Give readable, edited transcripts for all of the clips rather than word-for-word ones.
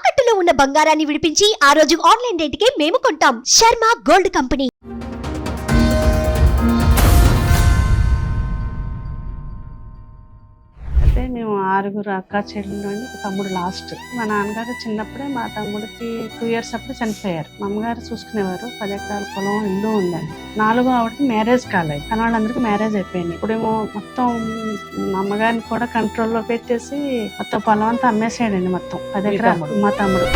తాకట్టులో ఉన్న బంగారాన్ని విడిపించి ఆ రోజు ఆన్లైన్ రేటుకే మేము కొంటాం. Sharma gold company. అయితే మేము 6 అక్క చెల్లెలు అండి, ఒక తమ్ముడు లాస్ట్. మా నాన్నగారు చిన్నప్పుడే మా తమ్ముడికి 2 years అప్పుడు చనిపోయారు. మా అమ్మగారు చూసుకునేవారు. 10 ఎకరాల పొలం, ఇల్లు ఉందండి. 4వ ఆవిడకి మ్యారేజ్ కాలేదు, కానీ వాళ్ళందరికీ మ్యారేజ్ అయిపోయింది. ఇప్పుడేమో మొత్తం మా అమ్మగారిని కూడా కంట్రోల్లో పెట్టేసి మొత్తం పొలం అంతా అమ్మేసాడండి. మొత్తం 10 ఎకరాలు మా తమ్ముడు.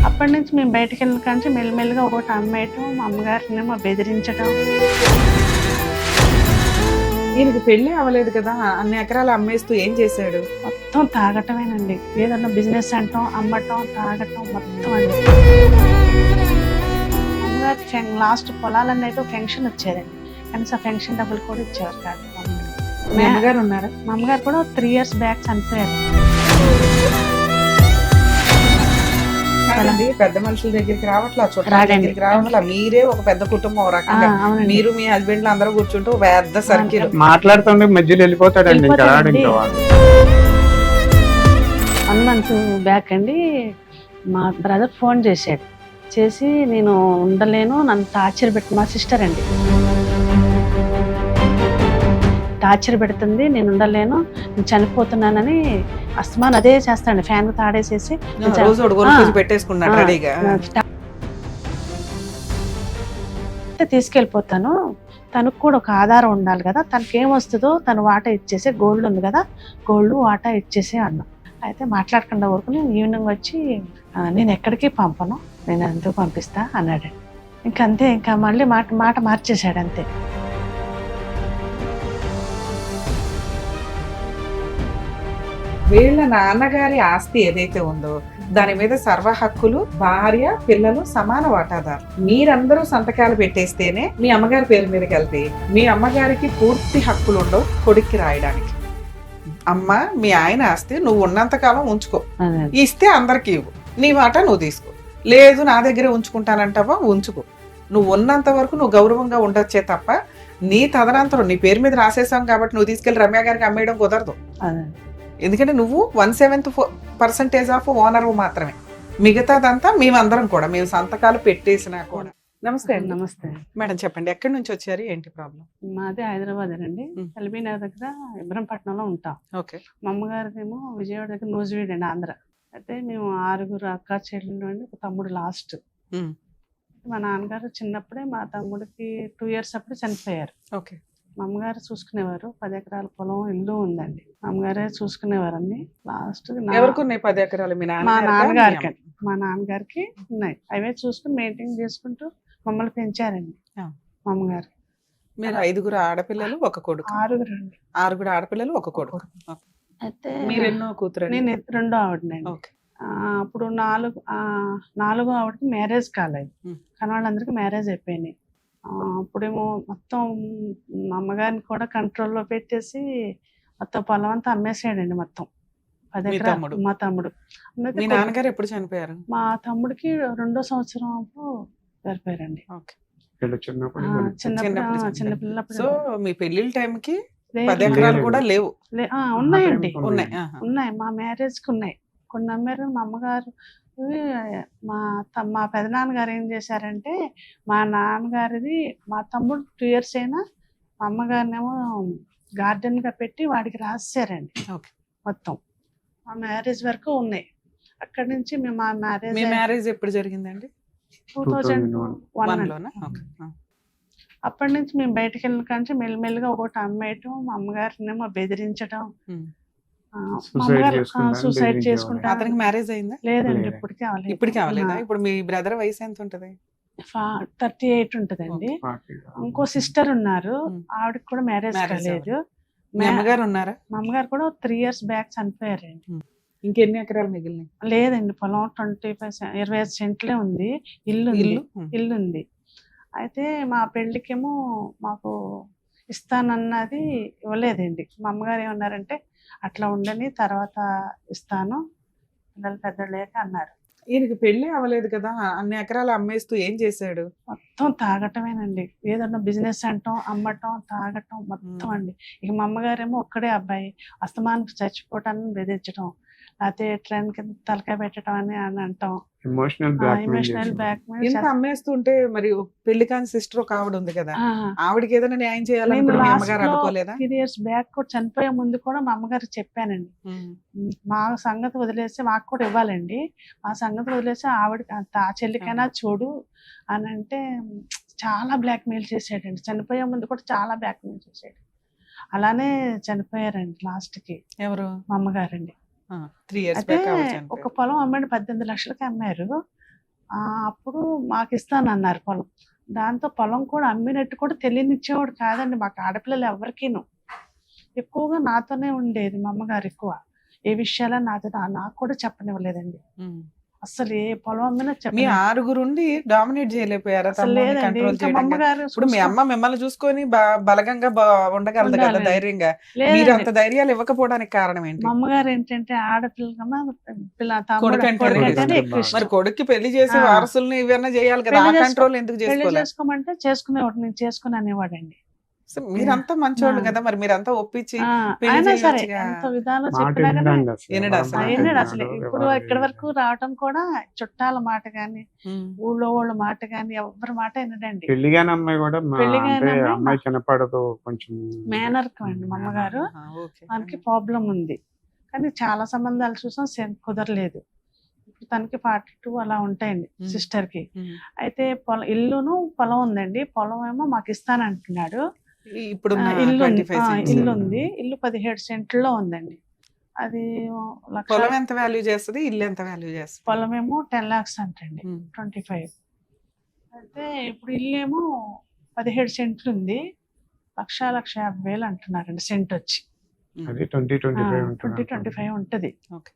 అప్పటి నుంచి మేము బయటకు వెళ్ళిన కానీ మెల్లిమెల్లిగా ఒకటి అమ్మేయటం, మా అమ్మగారినేమో బెదిరించడం. ఈయనకి పెళ్లి అవ్వలేదు కదా, అన్ని ఎకరాలు అమ్మేస్తూ ఏం చేశాడు? మొత్తం తాగటమేనండి. ఏదన్నా బిజినెస్ అంటాం, అమ్మటం, తాగటం మొత్తం అండి. అమ్మగారికి లాస్ట్ పొలాలన్నీ అయితే పెన్షన్ వచ్చేదండి, కనీసం పెన్షన్ డబ్బులు కూడా ఇచ్చేవారు కాదు. మీ అమ్మగారు ఉన్నారా? మా అమ్మగారు కూడా 3 years బ్యాక్ చనిపోయారు. పెద్ద మనుషుల దగ్గరికి రావట్లా, చుట్టాల దగ్గరికి రావట్లా, మీరే ఒక పెద్ద కుటుంబం ఒక రకంగా. మీరు మీ హస్బెండ్ అందరూ కూర్చుంటూ పెద్ద సర్కిల్ మాట్లాడుతుంటే మధ్యలో వెళ్ళిపోతాడండి. 1 month బ్యాక్ అండి మా బ్రదర్ ఫోన్ చేశాడు. చేసి నేను ఉండలేను, నన్ను టార్చర్ పెట్టి, మా సిస్టర్ అండి, టార్చర్ పెడుతుంది, నేను ఉండలేను, నేను చనిపోతున్నానని అస్తమాన్ అదే చేస్తాడు. ఫ్యాన్ తాడేసేసి పెట్టేసుకున్నాడు రెడీగా. తీసుకెళ్ళిపోతాను, తనకు కూడా ఒక ఆధారం ఉండాలి కదా, తనకి ఏమొస్తుందో తను వాటా ఇచ్చేసి, గోల్డ్ ఉంది కదా, గోల్డ్ వాటా ఇచ్చేసి అన్నా. అయితే మాట్లాడకుండా ఊరుకుని ఈవినింగ్ వచ్చి నేను ఎక్కడికి పంపను, నేను ఎందుకు పంపిస్తా అన్నాడు. ఇంకంతే, ఇంకా మళ్ళీ మాట మార్చేశాడు అంతే. వీళ్ళ నాన్నగారి ఆస్తి ఏదైతే ఉందో దాని మీద సర్వ హక్కులు భార్య పిల్లలు సమాన వాటాదారు. మీరందరూ సంతకాలు పెట్టేస్తేనే మీ అమ్మగారి పేరు మీదకి వెళ్తే మీ అమ్మగారికి పూర్తి హక్కులు ఉండవు కొడుక్కి రాయడానికి. అమ్మ మీ ఆయన ఆస్తి నువ్వు ఉన్నంతకాలం ఉంచుకో, ఇస్తే అందరికి ఇవ్వు, నీ వాటా నువ్వు తీసుకో. లేదు నా దగ్గరే ఉంచుకుంటానంటావా, ఉంచుకో. నువ్వు ఉన్నంత వరకు నువ్వు గౌరవంగా ఉండొచ్చే తప్ప నీ తదనంతరం నీ పేరు మీద రాసేసాం కాబట్టి నువ్వు తీసుకెళ్లి రమ్య గారికి అమ్మేయడం కుదరదు. ఎందుకంటే నువ్వు 1/7% ఆఫ్ ఓనర్ మాత్రమే, మిగతాదంతా మేమందరం కూడా, మేము సంతకాలు పెట్టేసినా కూడా. నమస్తే. నమస్తే మేడం, చెప్పండి ఎక్కడి నుంచి వచ్చారు, ఏంటి ప్రాబ్లం? మాది హైదరాబాద్ అండి, ఎల్బీ నగర్ దగ్గర ఇబ్రహంపట్నంలో ఉంటాం. ఓకే. మా అమ్మగారికి ఏమో విజయవాడ దగ్గర నూజివీడు అండి, ఆంధ్ర. అయితే మేము 6 అక్క చెల్లెలు అండి, ఒక తమ్ముడు లాస్ట్. మా నాన్నగారు చిన్నప్పుడే మా తమ్ముడికి 2 years అప్పుడు చనిపోయారు. ఓకే. మా అమ్మగారు చూసుకునేవారు. 10 ఎకరాల పొలం, ఇల్లు ఉందండి. మా అమ్మగారే చూసుకునేవారు అన్ని. లాస్ట్ ఎవరికి ఉన్నాయి 10 ఎకరాలు? మా నాన్నగారికి. మా నాన్నగారికి ఉన్నాయి. అవే చూసుకుని మెయింటైన్ చేసుకుంటూ మమ్మల్ని పెంచారండి మా అమ్మగారు. మీరు 5 ఆడపిల్లలు, ఒక కొడుకు? 6 అండి. 6 ఆడపిల్లలు, ఒక కొడుకు. అయితే మీరు ఎన్నో కూతురు? నేను రెండో ఆవిడనండి. అప్పుడు 4వ ఆవిడకి మ్యారేజ్ కాలేదు, కానీ వాళ్ళందరికీ మ్యారేజ్ అయిపోయినాయి. అప్పుడేమో మొత్తం మా అమ్మగారిని కూడా కంట్రోల్లో పెట్టేసి మొత్తం పొలం అంతా అమ్మేసాడండి. మొత్తం 10 ఎకరాలు. మా తమ్ముడు. మీ నాన్నగారు ఎప్పుడు చనిపోయారు? మా తమ్ముడికి 2వ సంవత్సరం అప్పుడు చనిపోయారండి. చిన్నపిల్లప్పుడు. సో మీ పెళ్లిళ్ళ టైంకి 10 ఎకరాలు కూడా లేవు? ఉన్నాయండి, ఉన్నాయి. మా మ్యారేజ్ కి ఉన్నాయి, కొన్ని అమ్మారు. మా అమ్మగారు మా పెదనాన్నగారు ఏం చేశారంటే, మా నాన్నగారిది, మా తమ్ముడు 2 years అయినా మా అమ్మగారినేమో గార్డెన్ గా పెట్టి వాడికి రాశారండి మొత్తం. మా మ్యారేజ్ వరకు ఉన్నాయి. అక్కడి నుంచి మేము మా మ్యారేజ్ ఎప్పుడు జరిగిందండి? 2001. అప్పటి నుంచి మేము బయటకు వెళ్ళిన కానీ మెల్లిమెల్లిగా ఒకటి అమ్మేయటం, మా అమ్మగారినేమో బెదిరించడం, సూసైడ్ చేసుకుంటా. అతనికి మ్యారేజ్ అయిందా? లేదండి, ఇప్పటికి అవ్వలేదా? ఇప్పుడు మీ బ్రదర్ వయసు ఎంత ఉంటది? 38 ఉంటదండి. ఇంకో సిస్టర్ ఉన్నారు, ఆవిడకి కూడా మ్యారేజ్ కాలేదు. మీ అమ్మగారు ఉన్నారా? మా అమ్మగారు కూడా 3 years బ్యాక్ చనిపోయారండి. ఇంకెన్ని ఎకరాలు మిగిలినాయి? లేదండి, పొలం 25 సెంట్లే ఉంది. ఇల్లు ఉంది. అయితే మా పెళ్లికేమో మాకు ఇస్తానన్నది ఇవ్వలేదండి. మా అమ్మగారు ఏమన్నారంటే, అట్లా ఉండని, తర్వాత ఇస్తాను, పిల్లలు పెద్ద లేక అన్నారు. ఈయనకి పెళ్లి అవ్వలేదు కదా, అన్ని ఎకరాలు అమ్మేస్తూ ఏం చేశాడు? మొత్తం తాగటమేనండి. ఏదన్నా బిజినెస్ అంటాం, అమ్మటం, తాగటం మొత్తం అండి. ఇక మా అమ్మగారేమో ఒక్కడే అబ్బాయి, అస్తమానికి చచ్చిపోవటాన్ని బెదిరించడం, లేకపోతే ట్రైన్ కింద తలకాయ పెట్టడం అని అంటాం. ఎమోషనల్ ఎమోషనల్ బ్లాక్ ఇంత అమ్మేస్తుంటే మరి పెళ్లి కాని సిస్టర్ ఒక ఆవిడ ఉంది కదా, ఆవిడకి ఏదైనా న్యాయం చేయాలని నేను మీ అమ్మగారు లాస్ట్ లో అనుకోలేదా? 3 years బ్యాక్ కూడా చనిపోయే ముందు కూడా మా అమ్మగారికి చెప్పానండి. మా సంగతి వదిలేసి మాకు కూడా ఇవ్వాలండి, మా సంగతి వదిలేసి ఆవిడ ఆ చెల్లికైనా చూడు అని అంటే చాలా బ్లాక్ మెయిల్ చేసాడండి. చనిపోయే ముందు కూడా చాలా బ్లాక్ మెయిల్ చేసాడు. అలానే చనిపోయారండి లాస్ట్ కి ఎవరు? మా అమ్మగారండి. 3 years అయితే back ఆవిడ చనిపోయారు. ఒక పొలం అమ్మండి 18 లక్షలకి అమ్మారు. అప్పుడు మాకు ఇస్తానన్నారు పొలం. దాంతో పొలం కూడా అమ్మినట్టు కూడా తెలియనిచ్చేవాడు కాదండి మాకు ఆడపిల్లలు ఎవరికీను. ఎక్కువగా నాతోనే ఉండేది మా అమ్మగారు. ఎక్కువ ఏ విషయాలు నాకు కూడా చెప్పనివ్వలేదండి. అసలు ఏ పొలం అమ్మినా మీ చెప్పలేదు. 6 డామినేట్ చేయలేకపోయారా? అసలు తమ్ముడిని లేదండి. కంట్రోల్ ఇంకా మా చేయడం. అమ్మగారు ఇప్పుడు మీ అమ్మ మిమ్మల్ని చూసుకొని బలగంగా ఉండగలదు కదా ఉండాలి. ధైర్యంగా. మీరు లేదండి. అంత ధైర్యాలు ఇవ్వకపోవడానికి కారణం ఏంటి? మా అమ్మగారు ఏంటంటే ఆడపిల్ల కన్నా కొడుకంటేనే కొడుకంటేనే ఎక్కువ ఇష్టం. మరి ఇష్టం. కొడుక్కి పెళ్లి చేసి ఆ. వారసుల్ని ఇవన్నీ చేయాలి కదా, ఆ పెళ్లి కంట్రోల్ ఎందుకు పెళ్లి చేసుకోలేదు? చేసుకోమంటే చేసుకునేవాడు, నేను చేసుకుని అనేవాడండి. మీరంతా మంచోళ్ళు ఆ. కదా, మరి మీరంతా ఒప్పించి పెళ్లి అయినా సరే చేయొచ్చుగా. ఎంత విధాలు మాట చెప్పినా కానీ వినడండి అసలు. వినడు అసలు. అయినాడు అసలు. ఇప్పుడు ఇక్కడి వరకు రావటం కూడా చుట్టాల మాట గాని, ఊళ్ళో వాళ్ళ మాట గాని, ఎవరి మాట వినడండి. పెళ్లిగాని అమ్మాయి కూడా పెళ్లిగాని అంటే అమ్మాయి అమ్మాయి చిన్నపడదు కొంచెం. మేనర్కం అండి మా అమ్మగారు. మనకి ప్రాబ్లం ఉంది కానీ చాలా సంబంధాలు చూసాం, కుదరలేదు. ఇప్పుడు తనకి 42 అలా ఉంటాయండి సిస్టర్ కి. అయితే ఇల్లును పొలం ఉందండి. పొలం ఏమో మాకు ఇస్తానంటున్నాడు. ఇప్పుడు ఇల్లు ఉంది. ఇల్లు 17 సెంట్లో ఉందండి. అది పొలం ఎంత వాల్యూ చేస్తుంది, ఇల్లు ఎంత వాల్యూ చేస్తుంది? పొలం ఏమో 10 lakhs అంటండి, 25. అయితే ఇప్పుడు ఇల్లు ఏమో 17 సెంట్లు ఉంది. 1,50,000 అంటున్నారండి సెంట్ వచ్చి. అది 20-25 ఉంటది. Okay.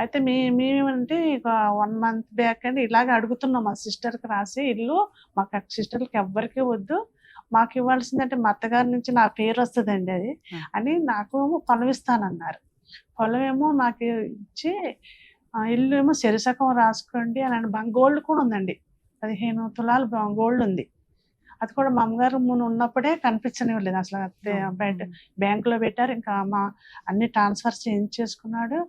అయితే మేమేమంటే ఇక 1 month బ్యాక్ అండి ఇలాగ అడుగుతున్నాం మా సిస్టర్కి రాసి, ఇల్లు మాకు సిస్టర్కి ఎవ్వరికీ వద్దు, మాకు ఇవ్వాల్సిందంటే మా అత్తగారి నుంచి నా పేరు వస్తుందండి అది అని, నాకు పొలం ఇస్తానన్నారు. పొలం ఏమో నాకు ఇచ్చి ఇల్లు ఏమో శరిసకం రాసుకోండి అని గోల్డ్ కూడా ఉందండి. 15 తులాలు గోల్డ్ ఉంది. అది కూడా మా అమ్మగారు ఉన్నప్పుడే కనిపించనివ్వలేదు అసలు. బయట బ్యాంకులో పెట్టారు. ఇంకా మా అన్ని ట్రాన్స్ఫర్ చేయించేసుకున్నాడు.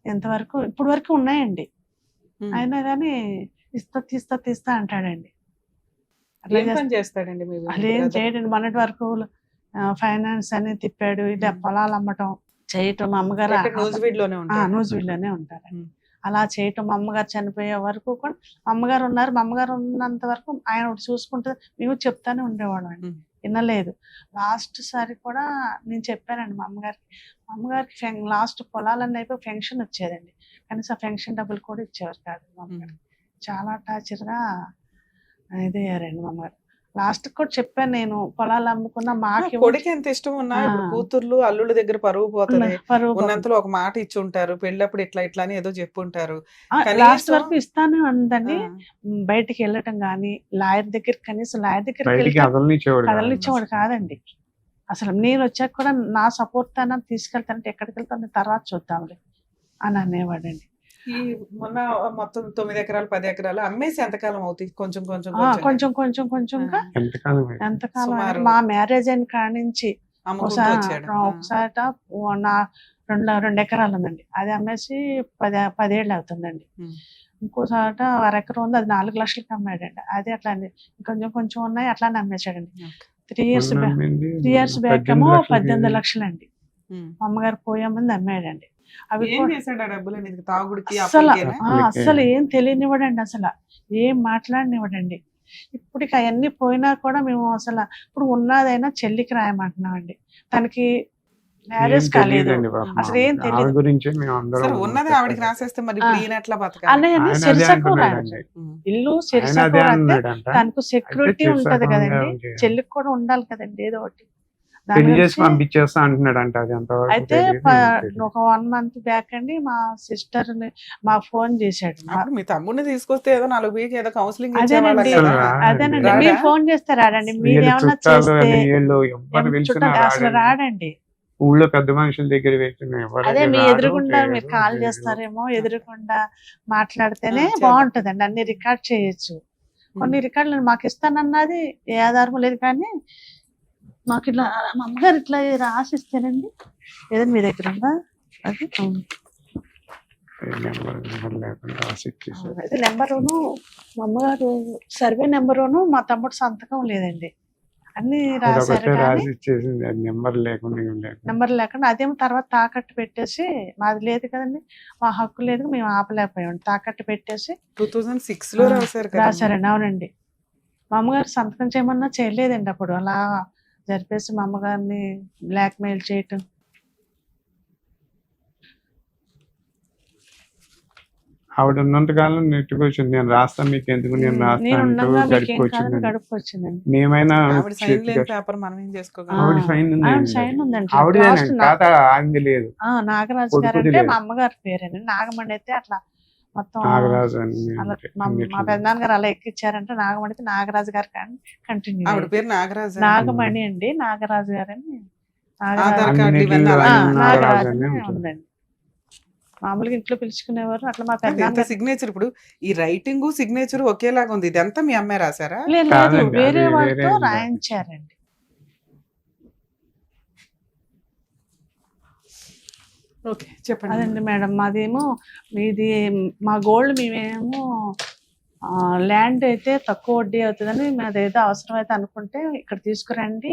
ఎంతవరకు ఇప్పుడు వరకు ఉన్నాయండి. అయినా కానీ తీస్తా అంటాడండి. చేస్తాడండి? అదేం చేయడండి. మొన్నటి వరకు ఫైనాన్స్ అని తిప్పాడు. ఇది పొలాలు అమ్మటం చేయటం. మా అమ్మగారు న్యూజిలాండ్లోనే ఉంటారు. అలా చేయటం. మా అమ్మగారు చనిపోయే వరకు కూడా మా అమ్మగారు ఉన్నారు. మా అమ్మగారు ఉన్నంత వరకు ఆయన చూసుకుంటే మేము చెప్తానే ఉండేవాళ్ళం అండి. వినలేదు. లాస్ట్ సారి కూడా నేను చెప్పానండి మా అమ్మగారికి లాస్ట్ పొలాలన్నీ అయిపోయి ఫెన్షన్ వచ్చేదండి. కనీసం ఆ ఫెన్షన్ డబ్బులు కూడా ఇచ్చేవారు కాదు మా అమ్మగారు. చాలా టార్చర్గా ఇదయ్యారండి మా అమ్మగారు. లాస్ట్ కూడా చెప్పాను నేను, పొలాలు అమ్ముకున్నా మాకు కొడుకు ఎంత ఇష్టం ఉన్నా ఇప్పుడు కూతుర్లు అల్లుళ్ళ దగ్గర పరువు పోతుంది. ఉన్నంతలో ఒక మాట ఇచ్చి ఉంటారు, పెళ్ళప్పుడు ఇట్లా ఇట్లా అని ఏదో చెప్పుంటారు. లాస్ట్ వరకు ఇస్తానే ఉందండి. బయటికి వెళ్ళటం గానీ, లాయర్ దగ్గర కనీసం లాయర్ దగ్గరికి కదలనిచ్చేవాడు కాదండి అసలు. నేను వచ్చాక కూడా నా సపోర్ట్ అన్న తీసుకెళ్తానంటే ఎక్కడికి వెళ్తాను తర్వాత చూద్దాంలే అని అనేవాడండి. ఈ మొన్న మొత్తం 9 ఎకరాలు 10 ఎకరాలు అమ్మేసి ఎంతకాలం అవుతుంది? కొంచెంగా ఎంతకాలం మా మ్యారేజ్ అయిన కాడి నుంచి ఒకసారి నా 2 ఎకరాలు ఉందండి, అది అమ్మేసి 10 ఏళ్ళు అవుతుందండి. ఇంకోసాట 1 ఎకరం ఉంది, అది 4 లక్షలకి అమ్మాడండి. అది అట్లా కొంచెం ఉన్నాయి అట్లానే అమ్మేశాడండి. 3 years బ్యాక్ ఏమో 18 లక్షలండి. మా అమ్మగారు పోయే ముందు అమ్మాడండి. అవి అస్సలు ఏం తెలియనివ్వడండి, అసలు ఏం మాట్లాడనివ్వడండి. ఇప్పటికి అవన్నీ పోయినా కూడా మేము అసలు ఇప్పుడు ఉన్నదైనా చెల్లికి రాయమంటున్నామండి. తనకి మ్యారేజ్ కాలేదు, అసలు ఏం తెలియదు. ఉన్నది ఆవిడకి రాసేస్తే మరి అన్నయ్య సిరిసకు రాయండి, ఇల్లు సిరిసకు రాస్తే తనకు సెక్యూరిటీ ఉంటది కదండి, చెల్లికి కూడా ఉండాలి కదండి ఏదో ఒకటి. పంపించేస్తా అంటున్నాడు అంట. అయితే ఒక 1 month బ్యాక్ అండి మా సిస్టర్ మా ఫోన్ చేశాడు. మీ తమ్ముడిని తీసుకొస్తే ఏదో 4 వీక్ ఏదో కౌన్సిలింగ్ అదేనండి, మీరు ఫోన్ చేస్తే రాడండి, మీరేమన్నా చేస్తే అసలు రాడండి. ఊళ్ళో పెద్ద మనుషుల దగ్గర పెట్టిన అదే మీ ఎదురుగుండా మీరు కాల్ చేస్తారేమో, ఎదురుగుండా మాట్లాడితేనే చేద్దాం. బాగుంటదండి. అన్ని రికార్డ్ చేయొచ్చు. కొన్ని రికార్డులు మాకు ఇస్తానన్నది ఏ ఆధారం లేదు, కానీ మాకు ఇట్లా మా అమ్మగారు ఇట్లా రాసి ఇస్తేనండి. ఏదైనా మీ దగ్గర ఉందా అది? లేకుండా రాసి ఇచ్చేసారు. అయితే నెంబరును మా అమ్మగారు సర్వే నెంబరును మా తమ్ముడు సంతకం లేదండి. అన్ని రాశారు అదొకటే కానీ రాసి ఇచ్చేసింది, అది నెంబర్ లేకుండా ఏం లేకుండా. నెంబర్ లేకుండా అదేమో తర్వాత తాకట్టు పెట్టేసి, మాది లేదు కదండి, మా హక్కు లేదు, మేము ఆపలేకపోయాం. తాకట్టు పెట్టేసి 2006 లో రాశారు కదా. రాశారండి. అవునండి. మా అమ్మగారు సంతకం చేయమన్నా చేయలేదండి. అప్పుడు అలా జరిపేసి మా అమ్మగారిని బ్లాక్ మెయిల్ చేయటం. ఆవిడ ఉన్నంత కాలం నెట్టుకు వచ్చింది, నేను రాస్తాను మీకు ఎందుకు, నేను నేను రాస్తాను ఉండగా మీకేం కాదని గడిపొచ్చింది. గడుపుకొచ్చిందండి. మేమైనా ఆవిడ సైన్ లేని పేపర్ మనం ఏం చేసుకోగలం? ఆవిడ సైన్ ఉంది. ఆవిడ సైన్ ఉందండి. ఆవిడేనండి, లాస్ట్ తాత ఆంది లేదు. నాగరాజు కొడుకుది గారు అంటే లేదు. మా అమ్మగారి పేరేనండి. నాగమణి అయితే అట్లా మొత్తం నాగరాజు అని అలా అంటే మా అన్నిట్లో. పెద్దనాన్నగారు అలా ఎక్కిచ్చారంటే నాగమణి అయితే నాగరాజు గారు కానీ కంటిన్యూ. ఆవిడ పేరు నాగరాజు. నాగమణి అండి, నాగరాజు గారని. ఆధార్ కార్డు అన్నిట్లో ఇవన్నీ అలా ఆయన నాగరాజు నాగరాజు అని అనే ఉంటుంది. ఉందండి. మామూలుగా ఇంట్లో పిలుచుకునేవారు. అట్లా మా ఎంత పెద్దనాన్న సిగ్నేచర్ ఇప్పుడు ఈ రైటింగ్ సిగ్నేచర్ ఒకేలాగా ఉంది. ఇదంతా మీ అమ్మాయి రాశారా? లేదు కాదండి, వేరే అది వాళ్ళతో వేరే రాయించారండి. ఓకే, చెప్పండి. అదండి మేడం, మాదేమో మీది మా గోల్డ్ మేమేమో ల్యాండ్ అయితే తక్కువ వడ్డీ అవుతుందని మాదేదో అవసరమైతే అనుకుంటే ఇక్కడ తీసుకురండి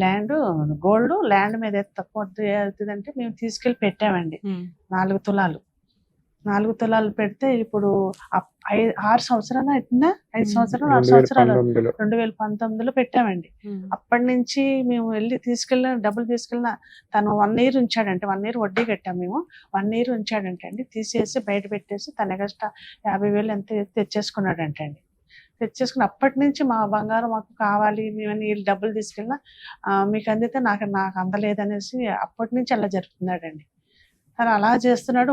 ల్యాండ్, గోల్డ్ ల్యాండ్ మీద అయితే తక్కువ వడ్డీ అవుతుందంటే మేము తీసుకెళ్ళి పెట్టామండి. 4 తులాలు 4 తులాలు పెడితే ఇప్పుడు 6 సంవత్సరాలు అవుతుందా? 5 సంవత్సరాలు 6 సంవత్సరాలు 2019లో 2019లో పెట్టామండి. అప్పటి నుంచి మేము వెళ్ళి డబ్బులు తీసుకెళ్ళిన తను 1 ఇయర్ ఉంచాడంటే, 1 ఇయర్ వడ్డీ కట్టాము మేము. 1 ఇయర్ ఉంచాడంటే అండి, తీసేసి బయట పెట్టేసి తన ఎగస్ట్రా 50,000 ఎంత తెచ్చేసుకున్నాడంటే అండి. తెచ్చేసుకుని అప్పటి నుంచి మా బంగారం మాకు కావాలి, మేము వీళ్ళు డబ్బులు తీసుకెళ్ళినా మీకు అందితే నాకు అందలేదనేసి అప్పటి నుంచి అలా జరుపుతున్నాడండి. తను అలా చేస్తున్నాడు.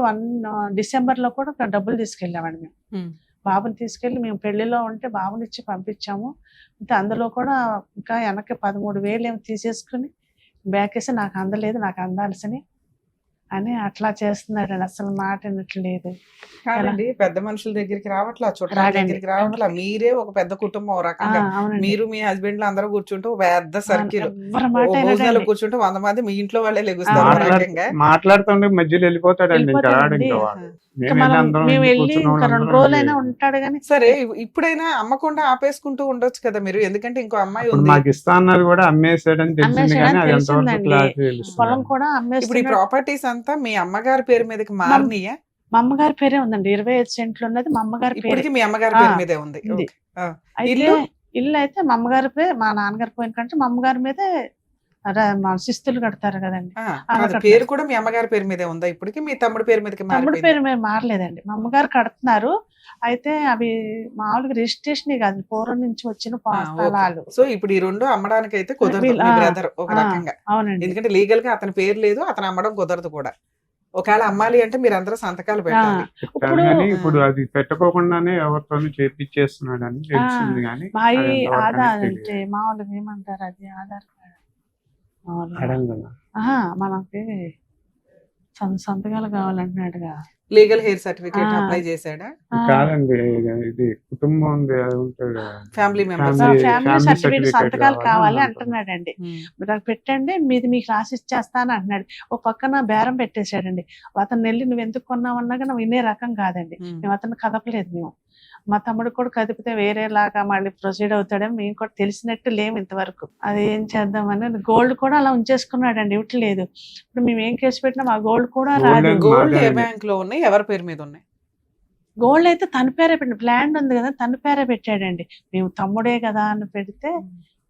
డిసెంబర్లో కూడా డబ్బులు తీసుకెళ్ళామండి మేము. బాబుని తీసుకెళ్ళి మేము పెళ్లిలో ఉంటే బాబుని ఇచ్చి పంపించాము. అంటే అందులో కూడా ఇంకా వెనక్కి 13,000 ఏమో తీసేసుకుని బ్యాక్ వేసి నాకు అందలేదు, నాకు అందాల్సినవి అని అట్లా చేస్తున్నాడండి. అసలు మాట వినట్లేదు. కాదండి, పెద్ద మనుషుల దగ్గరికి రావట్లా, చుట్టాల రాడండి. దగ్గరికి రావట్లా. మీరే ఒక పెద్ద కుటుంబం ఓ రకంగా. అవునండి. మీరు మీ హస్బెండ్ లో అందరూ కూర్చుంటూ ఒక పెద్ద సర్కిల్ ఎవరి మాట భోజనాలు వినడండి. కూర్చుంటూ 100 మంది మీ ఇంట్లో వాళ్ళే లెగుస్తారు ఓ రకంగా. మాట్లాడుతుండే మధ్యలో వెళ్ళిపోతాడండి, ఇంకా రాడు. వెళ్ళిపోతాడండి. ఇంకా వాడు ఇంకా మేము వెళ్ళి ఇంకా 2 రోజులైనా ఉంటాడు కానీ సరే, ఇప్పుడైనా అమ్మకుండా ఆపేసుకుంటూ ఉండొచ్చు కదా మీరు, ఎందుకంటే ఇంకో అమ్మాయి ఇప్పుడు ఉంది. మాకు ఇస్తా అన్నది కూడా అమ్మేసాడని తెలిసింది, అమ్మేసాడని కానీ అది ఎంతవరకు తెలిసిందండి. క్లారిటీ పొలం తెలుస్తుంది. కూడా ఇప్పుడు ఈ అమ్మేస్తున్నాడు. ప్రాపర్టీస్ అంతా మీ అమ్మగారి పేరు మీదకి మారినాయా? మా అమ్మగారి పేరే ఉందండి. 25 సెంట్లు ఉన్నది మా అమ్మగారి పేరు. ఇప్పటికి మీ అమ్మగారి పేరు మీదే ఉంది. ఉంది. ఓకే. ఆ. అయితే ఇల్లు? ఇల్లు అయితే మా అమ్మగారి పేరు, మా నాన్నగారి పోయిన కంటే మా అమ్మగారి మీదే మా శిస్తులు కడతారు కదండి. ఆ, అలా కాదు, కడతారు. పేరు కూడా మీ అమ్మగారి పేరు మీదే ఉందా ఇప్పటికి? మీ తమ్ముడి పేరు మీదకి తమ్ముడి మారిపోయిందా? పేరు మేము మారలేదండి. మా అమ్మగారు కడుతున్నారు. అయితే అవి మామూలుగా రిజిస్ట్రేషన్ కాదు, పూర్వం నుంచి వచ్చిన స్థలాలు. సో ఇప్పుడు ఈ రెండు అమ్మడానికి అయితే కుదరదు మీ బ్రదర్ ఒక రకంగా. అవునండి. ఎందుకంటే లీగల్ గా అతని పేరు లేదు, అతను అమ్మడం కుదరదు కూడా. ఒకవేళ అమ్మాలి అంటే మీరు అందరూ సంతకాలు పెట్టాలి. కానీ ఇప్పుడు అది పెట్టుకోకుండానే ఎవరితోనూ చేపించేస్తున్నాడు అని తెలిసింది, కానీ మా అది ఎంతవరకు ఆధార్ అనేది అంటే తెలియదు. మామూలుగా ఏమంటారు, అది ఆధార్ కార్డు మామూలుగా. అడంగన. మనకి సంతకాలు కావాలంటున్నాడుగా. లీగల్ హెయిర్ సర్టిఫికేట్ ఆ. అప్లై చేశాడా? కాదండి, ఇది కుటుంబం ఉంది, అది ఉంటుంది. Family members. Family family certificate certificate సంతకాలు కావాలి కావాలి అంటున్నాడండి. మీరు అది పెట్టండి, మీది మీకు రాసి ఇచ్చేస్తాను అంటున్నాడు. ఒక పక్కన బేరం పెట్టేశాడండి. అతను వెళ్ళి నువ్వు ఎందుకు కొన్నావన్నా కానీ వినే రకం కాదండి. మేము అతను కదపలేదు. మేము మా తమ్ముడు కూడా కదిపితే వేరేలాగా మళ్ళీ ప్రొసీడ్ అవుతాడని మేము కూడా తెలిసినట్టు లేము ఇంతవరకు. అది ఏం చేద్దామని గోల్డ్ కూడా అలా ఉంచేసుకున్నాడండి, ఇవ్వట్లేదు. ఇప్పుడు మేము ఏం కేసు పెట్టినా మా గోల్డ్ కూడా రాదు. గోల్డ్ ఏ మాదే. బ్యాంక్ లో ఉన్నాయి, ఎవరి పేరు మీద ఉన్నాయి? గోల్డ్ అయితే తన పేరే పెట్టండి, ల్యాండ్ ఉంది కదా తన పేరే పెట్టాడండి. మేము తమ్ముడే కదా అని పెడితే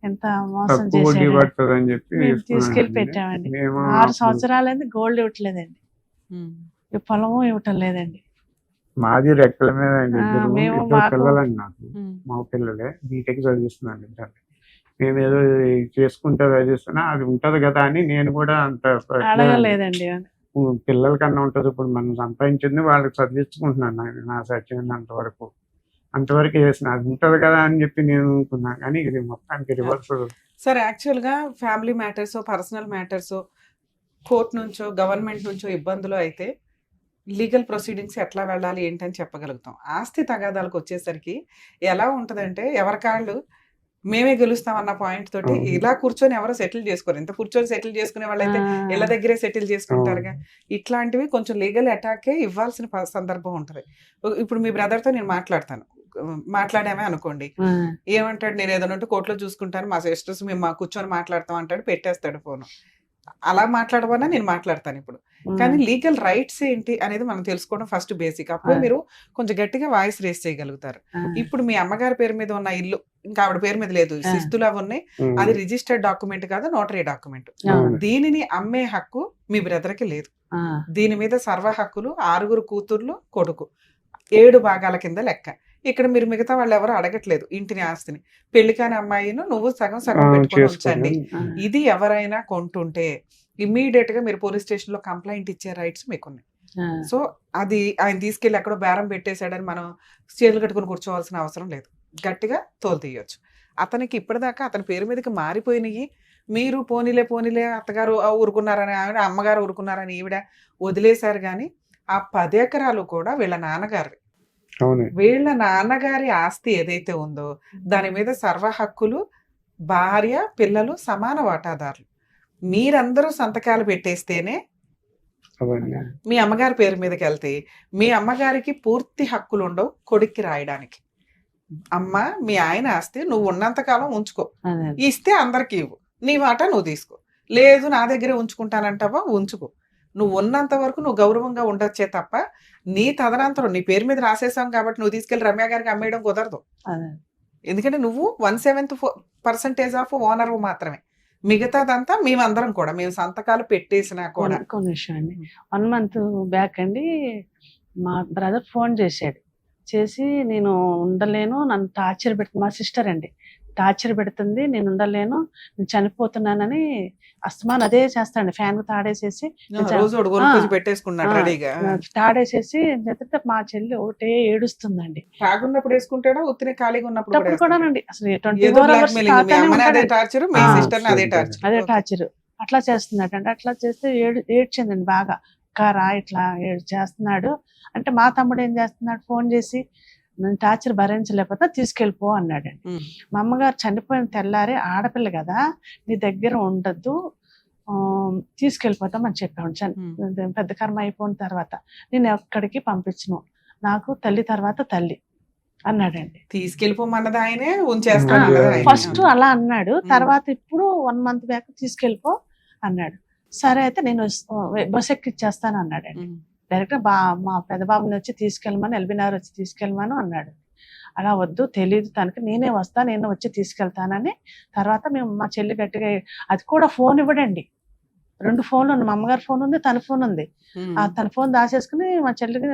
ఎంత మోసం తక్కువ వడ్డీ చేశాడు. పడుతుంది అని చెప్పి మేము తీసుకెళ్లి వేసుకున్నాడండి. పెట్టామండి. మేము 6 సంవత్సరాలైంది గోల్డ్ ఇవ్వట్లేదండి, ఈ పొలము ఇవ్వటం లేదండి. మాది రెక్కల మీద అండి. మేము ఇద్దరు మాకు- పిల్లలండి నాకు. మా పిల్లలే బీటెక్ చదివిస్తున్నాను ఇద్దరు. మేము ఏదో చేసుకుంటే చదివిస్తున్నా, అది ఉంటది కదా అని నేను కూడా అంత అడగలేదండి. పిల్లల కన్నా ఉంటది. ఇప్పుడు మనం సంపాదించింది వాళ్ళకి చదివించుకుంటున్నాను నా సత్యమైనంత వరకు. అంతవరకు చేసిన అది ఉంటది కదా అని చెప్పి నేను అనుకున్నాను, కానీ ఇది మొత్తానికి రివర్స్. సరే, యాక్చువల్ గా family matters, personal matters court నుంచో గవర్నమెంట్ నుంచో ఇబ్బందులు అయితే లీగల్ ప్రొసీడింగ్స్ ఎట్లా వెళ్ళాలి ఏంటని చెప్పగలుగుతాం. ఆస్తి తగాదాలకు వచ్చేసరికి ఎలా ఉంటదంటే ఎవరికాళ్ళు మేమే గెలుస్తాం అన్న పాయింట్ తోటి అవును. ఇలా కూర్చొని ఎవరో సెటిల్ చేసుకోరు. ఇంత కూర్చొని సెటిల్ చేసుకునే వాళ్ళైతే ఇళ్ళ దగ్గరే సెటిల్ చేసుకుంటారుగా. ఇట్లాంటివి కొంచెం లీగల్ అటాకే ఇవ్వాల్సిన సందర్భం ఉంటది. ఇప్పుడు మీ బ్రదర్ తో నేను మాట్లాడామే అనుకోండి, ఏమంటాడు, నేను ఏదైనా ఉంటే కోర్టులో చూసుకుంటాను, మా సిస్టర్స్ మేము మా కూర్చొని మాట్లాడతాం అంటాడు, పెట్టేస్తాడు ఫోన్. అలా మాట్లాడమన్నా నేను మాట్లాడతాను ఇప్పుడు. కానీ లీగల్ రైట్స్ ఏంటి అనేది మనం తెలుసుకోవడం ఫస్ట్ బేసిక్. అప్పుడు మీరు కొంచెం గట్టిగా వాయిస్ రేస్ చేయగలుగుతారు. ఇప్పుడు మీ అమ్మగారి పేరు మీద ఉన్న ఇల్లు ఇంకా ఆవిడ పేరు మీద లేదు, శిస్తులు అవి ఉన్నాయి, అది రిజిస్టర్డ్ డాక్యుమెంట్ కాదు, నోటరీ డాక్యుమెంట్. దీనిని అమ్మే హక్కు మీ బ్రదర్ కి లేదు. దీని మీద సర్వ హక్కులు 6 కూతుర్లు కొడుకు 7 భాగాల కింద లెక్క. ఇక్కడ మీరు మిగతా వాళ్ళు ఎవరు అడగట్లేదు ఇంటిని ఆస్తిని. పెళ్లి కాని అమ్మాయిను నువ్వు సగం సగం పెట్టుకొని ఉంచండి. ఇది ఎవరైనా కొంటుంటే ఇమ్మీడియట్ గా మీరు పోలీస్ స్టేషన్ లో కంప్లైంట్ ఇచ్చే రైట్స్ మీకున్నాయి. సో అది ఆయన తీసుకెళ్లి ఎక్కడో బేరం పెట్టేశాడని మనం చేతులు కట్టుకుని కూర్చోవాల్సిన అవసరం లేదు. గట్టిగా తోలు తీయొచ్చు. అతనికి ఇప్పటిదాకా అతని పేరు మీదకి మారిపోయినాయి. మీరు పోనీలే అత్తగారు ఊరుకున్నారని ఆవిడ, అమ్మగారు ఊరుకున్నారని ఈవిడ వదిలేశారు. కానీ ఆ 10 ఎకరాలు కూడా వీళ్ళ నాన్నగారి వీళ్ళ నాన్నగారి ఆస్తి ఏదైతే ఉందో దాని మీద సర్వ హక్కులు భార్య పిల్లలు సమాన వాటాదారులు. మీరందరూ సంతకాలు పెట్టేస్తేనే మీ అమ్మగారి పేరు మీదకి వెళ్తే మీ అమ్మగారికి పూర్తి హక్కులు ఉండవు కొడుక్కి రాయడానికి. అమ్మ మీ ఆయన ఆస్తి నువ్వు ఉన్నంతకాలం ఉంచుకో, ఇస్తే అందరికి ఇవ్వు, నీ మాట నువ్వు తీసుకో. లేదు నా దగ్గరే ఉంచుకుంటానంటావా ఉంచుకో, నువ్వు ఉన్నంత వరకు నువ్వు గౌరవంగా ఉండొచ్చే తప్ప నీ తదనంతరం నీ పేరు మీద రాసేసాం కాబట్టి నువ్వు తీసుకెళ్లి రమ్య గారికి అమ్మేయడం కుదరదు. ఎందుకంటే నువ్వు 1/7% ఆఫ్ ఓనర్ మాత్రమే, మిగతాదంతా మేమందరం కూడా మేము సంతకాలు పెట్టేసినా కూడా. కొన్ని విషయం అండి, 1 month బ్యాక్ అండి మా బ్రదర్ ఫోన్ చేశాడు. చేసి నేను ఉండలేను, నన్ను టార్చర్ పెడుతుంది, మా సిస్టర్ అండి టార్చర్ పెడుతుంది, నేను ఉండలేను, నేను చనిపోతున్నానని అస్తమాన్ అదే చేస్తాండి. ఫ్యాన్ తాడేసేసి తాడేసేసి మా చెల్లి ఒకటే ఏడుస్తుందండి. తాగున్నప్పుడు వేసుకుంటాడా ఉత్తినే ఖాళీగా ఉన్నప్పుడు కూడానండి అసలు అదే టార్చర్ అట్లా చేస్తున్నాడండి. అట్లా చేస్తే ఏడ్చిందండి బాగా. కారా ఇట్లా చేస్తున్నాడు అంటే మా తమ్ముడు ఏం చేస్తున్నాడు, ఫోన్ చేసి నేను టార్చర్ భరించలేకపోతే తీసుకెళ్ళిపో అన్నాడండి. మా అమ్మగారు చనిపోయిన తెల్లారి ఆడపిల్ల కదా నీ దగ్గర ఉండద్దు తీసుకెళ్ళిపోతామని చెప్పాను. పెద్ద కర్మ అయిపోయిన తర్వాత నేను ఎక్కడికి పంపించను, నాకు తల్లి తర్వాత తల్లి అన్నాడండి. తీసుకెళ్ళిపోమన్నది ఆయనే ఉంచేస్తాను ఫస్ట్ అలా అన్నాడు. తర్వాత ఇప్పుడు 1 month బ్యాక్ తీసుకెళ్ళిపో అన్నాడు. సరే అయితే నేను బస్ ఎక్కిచ్చేస్తాను అన్నాడండి. డైరెక్ట్ మా పెద్ద బాబుని వచ్చి తీసుకెళ్ళమని, ఎల్బీనగర్ వచ్చి తీసుకెళ్ళమని అన్నాడు. అలా వద్దు తెలియదు తనకి, నేనే వస్తా, నేను వచ్చి తీసుకెళ్తానని. తర్వాత మేము మా చెల్లి గట్టిగా, అది కూడా ఫోన్ ఇవ్వడండి, 2 ఫోన్లు ఉన్నాయి, మా అమ్మగారి ఫోన్ ఉంది, తన ఫోన్ ఉంది. తన ఫోన్ దాచేసుకుని మా చెల్లికి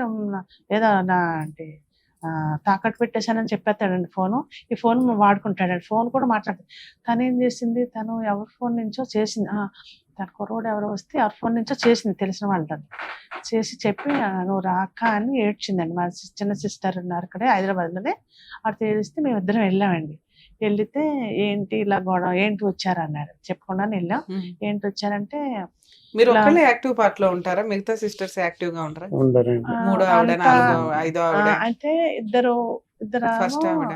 ఏదో అంటే తాకట్టు పెట్టేశానని చెప్పేస్తాడండి ఫోను. ఈ ఫోన్ వాడుకుంటాడండి, ఫోన్ కూడా మాట్లాడుతుంది. తను ఏం చేసింది, తను ఎవరి ఫోన్ నుంచో చేసింది, తన కుర్రోడు ఎవరో వస్తే ఎవరి ఫోన్ నుంచో చేసింది, తెలిసిన వాళ్ళని చేసి చెప్పి నువ్వు రాక అని ఏడ్చిందండి. మా చిన్న సిస్టర్ ఉన్నారు ఇక్కడే హైదరాబాద్లోనే, అటు ఏడిస్తే మేము ఇద్దరం వెళ్ళామండి. వెళ్తే ఏంటి ఇలా గొడవ, ఏంటి వచ్చారన్నాడు, చెప్పకుండానే వెళ్ళాం. ఏంటి వచ్చారంటే మీరు ఒక్కళ్ళే యాక్టివ్ పార్ట్ లో ఉంటారా, మిగతా సిస్టర్స్ యాక్టివ్ గా ఉంటారా? 3 ఆవిడ 5 ఆవిడ అంటే ఇద్దరు ఫస్ట్ ఆవిడ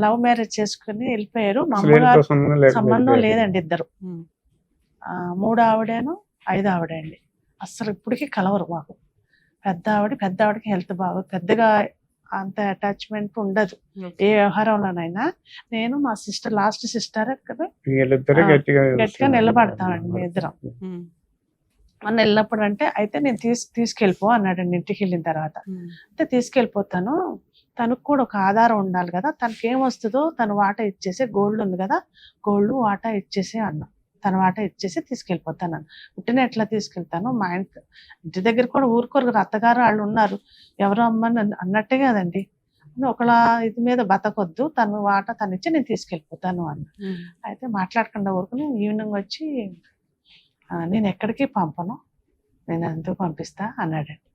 లవ్ మ్యారేజ్ చేసుకుని వెళ్ళిపోయారు. మా అమ్మగారు సంబంధం లేదండి, ఇద్దరు 3 ఆవిడను 5 ఆవిడ అండి. అస్సలు ఇప్పటికీ కలవరు మాకు. పెద్ద ఆవిడకి హెల్త్ బాగోదు, పెద్దగా అంత అటాచ్మెంట్ ఉండదు ఏ వ్యవహారంలోనైనా. నేను మా సిస్టర్ లాస్ట్ సిస్టర్ గట్టిగా నిలబడతామండి మీ ఇద్దరం. మొన్న వెళ్ళినప్పుడు అంటే అయితే నేను తీసుకెళ్ళిపో అన్నాడండి. ఇంటికి వెళ్ళిన తర్వాత అంటే తీసుకెళ్ళిపోతాను, తనకు కూడా ఒక ఆధారం ఉండాలి కదా, తనకి ఏమొస్తుందో తను వాటా ఇచ్చేసి, గోల్డ్ ఉంది కదా గోల్డ్ వాటా ఇచ్చేసి అన్నా. తన వాటా ఇచ్చేసి తీసుకెళ్ళిపోతాను. పుట్టిన ఎట్లా తీసుకెళ్తాను, మా ఇంటి దగ్గర కూడా ఊరుకోరు కదా, అత్తగారు వాళ్ళు ఉన్నారు, ఎవరు అమ్మని అన్నట్టే కదండి. ఒకళ్ళ ఇది మీద బతకొద్దు, తను వాటా తను ఇచ్చి నేను తీసుకెళ్ళిపోతాను అన్న. అయితే మాట్లాడకుండా ఊరుకుని ఈవినింగ్ వచ్చి నేను ఎక్కడికి పంపను, నేను ఎందుకు పంపిస్తా అన్నాడండి.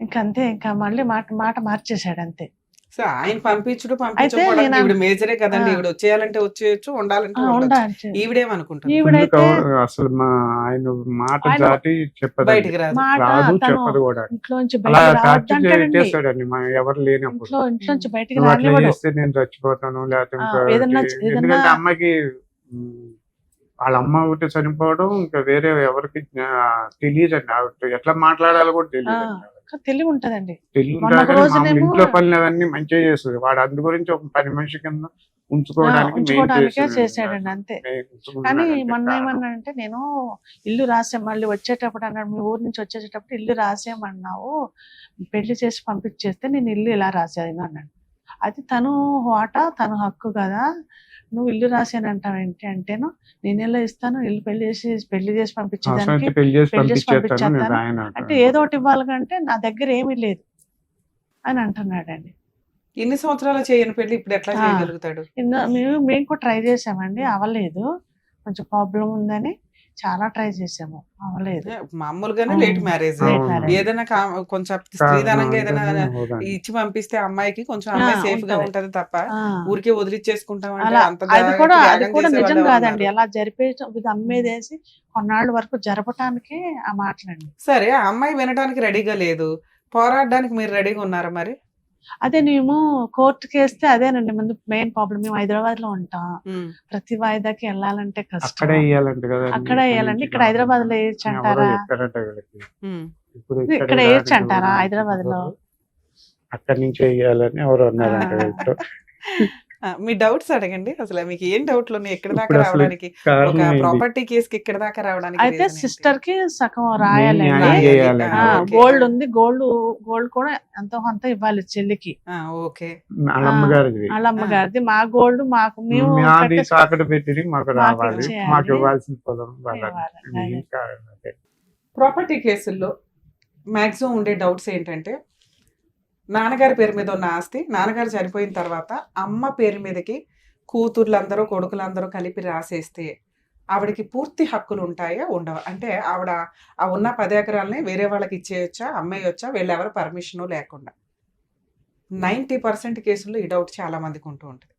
ఇంకంతే, ఇంకా మళ్ళీ మాట మార్చేశాడు అంతే. సో ఆయన పంపించడం అయితే నేను ఈవిడ మేజరే కదండి, ఆ. ఈవిడ వచ్చేయాలంటే వచ్చేయచ్చు, ఉండాలంటే ఉండొచ్చు. ఉండాలి. ఈవిడేమనుకుంటుంది ఈవిడైతే అసలు మా ఆయన మాట ఆయన దాటి చెప్పదు, బయటికి రాదు. మాట రాదు, తను చెప్పదు కూడా. ఇంట్లోంచి అలా బయటకు టార్చర్ రావద్దంటాడండి. చేస్తాడండి మా ఎవరు లేనప్పుడు. ఇంట్లోంచి బయటకు నువ్వు అట్లా రానివ్వడు. చేస్తే నేను చచ్చిపోతాను, లేకపోతే ఆ, ఇంకోటి. ఏదన్నా ఎందుకంటే అమ్మాయికి వాళ్ళ అమ్మ ఒకటి చనిపోవడం ఇంకా వేరే ఎవరికి తెలియదండి. ఆవిడ ఎట్లా మాట్లాడాలో కూడా తెలియదు. తెలివి ఉంటదండి. తెలియదు మొన్న ఒక కానీ రోజునేమో ఇంట్లో పనులు అవన్నీ మంచిగా చేస్తుంది. వాడు అందు గురించి ఒక పని మనిషి కింద ఉంచుకోవడానికే చేశాడండి అంతే. కానీ మొన్న కారణం. ఏమన్నా అంటే నేను ఇల్లు రాసాం, మళ్ళీ వచ్చేటప్పుడు అన్నాడు, మీ ఊరు నుంచి వచ్చేటప్పుడు ఇల్లు రాసామన్నావు, పెళ్లి చేసి పంపించేస్తే నేను ఇల్లు ఇలా రాసాను అన్నాడు. అది తను వాటా, తను హక్కు కదా, నువ్వు ఇల్లు రాసానంటావు ఏంటి అంటేను, నేను ఎలా ఇస్తాను, ఇల్లు పెళ్లి చేసి పంపించేదానికి అవసరమైతే పెళ్లి చేసి పెళ్లి చేసి పంపించేస్తాను నేను పంపించేస్తాను. ఆయన అంటే ఏదో ఒకటి ఇవ్వాలి కంటే నా దగ్గర ఏమీ లేదు అని అంటున్నాడండి. ఇన్ని సంవత్సరాలు చేయని పెళ్లి ఇప్పుడు ఎట్లా ఆ. చేయగలుగుతాడు? మేము కూడా ట్రై చేసామండి, అవ్వలేదు. కొంచెం ప్రాబ్లం ఉందని చాలా ట్రై చేసాము, అవ్వలేదు. మామూలుగానే లేట్ మ్యారేజ్. Late marriage. ఏదైనా కొంచెం స్త్రీధనంగా ఏదైనా ఇచ్చి పంపిస్తే అమ్మాయికి కొంచెం అమ్మాయి సేఫ్ గా ఉంటది. ఉంటది తప్ప ఆ, ఊరికే వదిలిచ్చేసుకుంటాం అంటే అలా అంత అది కూడా త్యాగం చేసే నిజం వాళ్ళే కాదండి. ఉన్నారు. అలా ఇది అమ్మేదేసి కొన్నాళ్ళ వరకు జరపటానికి ఆ మాటలండి. సరే, ఆ అమ్మాయి వినడానికి రెడీగా లేదు, పోరాడడానికి మీరు రెడీగా ఉన్నారా మరి? అదే మేము కోర్టుకి వేస్తే అదేనండి ముందు మెయిన్ ప్రాబ్లం. మేము హైదరాబాద్ లో ఉంటాం, ఉమ్. ప్రతి వాయిదాకి వెళ్ళాలంటే కష్టం. అక్కడే ఇయ్యాలంట కదా. అక్కడే వేయాలండి. ఇక్కడ హైదరాబాద్ లో వేయచ్చు అంటారా? ఉమ్. ఇప్పుడు ఇక్కడ వేయచ్చు అంటారా హైదరాబాద్ లో? అక్కడి నుంచి వేయాలని ఎవరు అన్నారంట వీళ్ళు. ఆ, మీ డౌట్స్ అడగండి. అసలు మీకు ఏం డౌట్లు ఉన్నాయి ఎక్కడ దాకా ఇప్పుడు అసలు రావడానికి, ఒక కారణం ఏంది? ప్రాపర్టీ కేసుకి ఇక్కడ దాకా రావడానికి అయితే reason ఏంటి? సిస్టర్ కి సగం న్యాయం రాయాలండి. చేయాలండి. ఆ, ఓకే. గోల్డ్ ఉంది, గోల్డ్ కూడా ఎంతో కొంత ఇవ్వాలి చెల్లికి, ఆ, ఓకే. వాళ్ళ అమ్మగారిది. వాళ్ళ అమ్మగారిది. మా గోల్డ్ మేము మాది కట్టేసి- తాకట్టు పెట్టి మాకు రావాలి, ఇచ్చేయాలి. మాకు ఇవ్వాల్సిన పొలం వాళ్ళది. ఇవ్వాలి. ఇది కారణం అదే. ప్రాపర్టీ కేసుల్లో మాక్సిమం ఉండే డౌట్స్ ఏంటంటే, నాన్నగారి పేరు మీద ఉన్న ఆస్తి నాన్నగారు చనిపోయిన తర్వాత అమ్మ పేరు మీదకి కూతుర్లందరూ కొడుకులందరూ కలిపి రాసేస్తే ఆవిడకి పూర్తి హక్కులు ఉంటాయా ఉండవా? అంటే ఆవిడ ఆ ఉన్న 10 ఎకరాలని వేరే వాళ్ళకి ఇచ్చేయొచ్చా, అమ్మేయొచ్చా, వీళ్ళెవరు పర్మిషను లేకుండా? 90% కేసుల్లో ఈ డౌట్ చాలా మందికి ఉంటూ ఉంటుంది.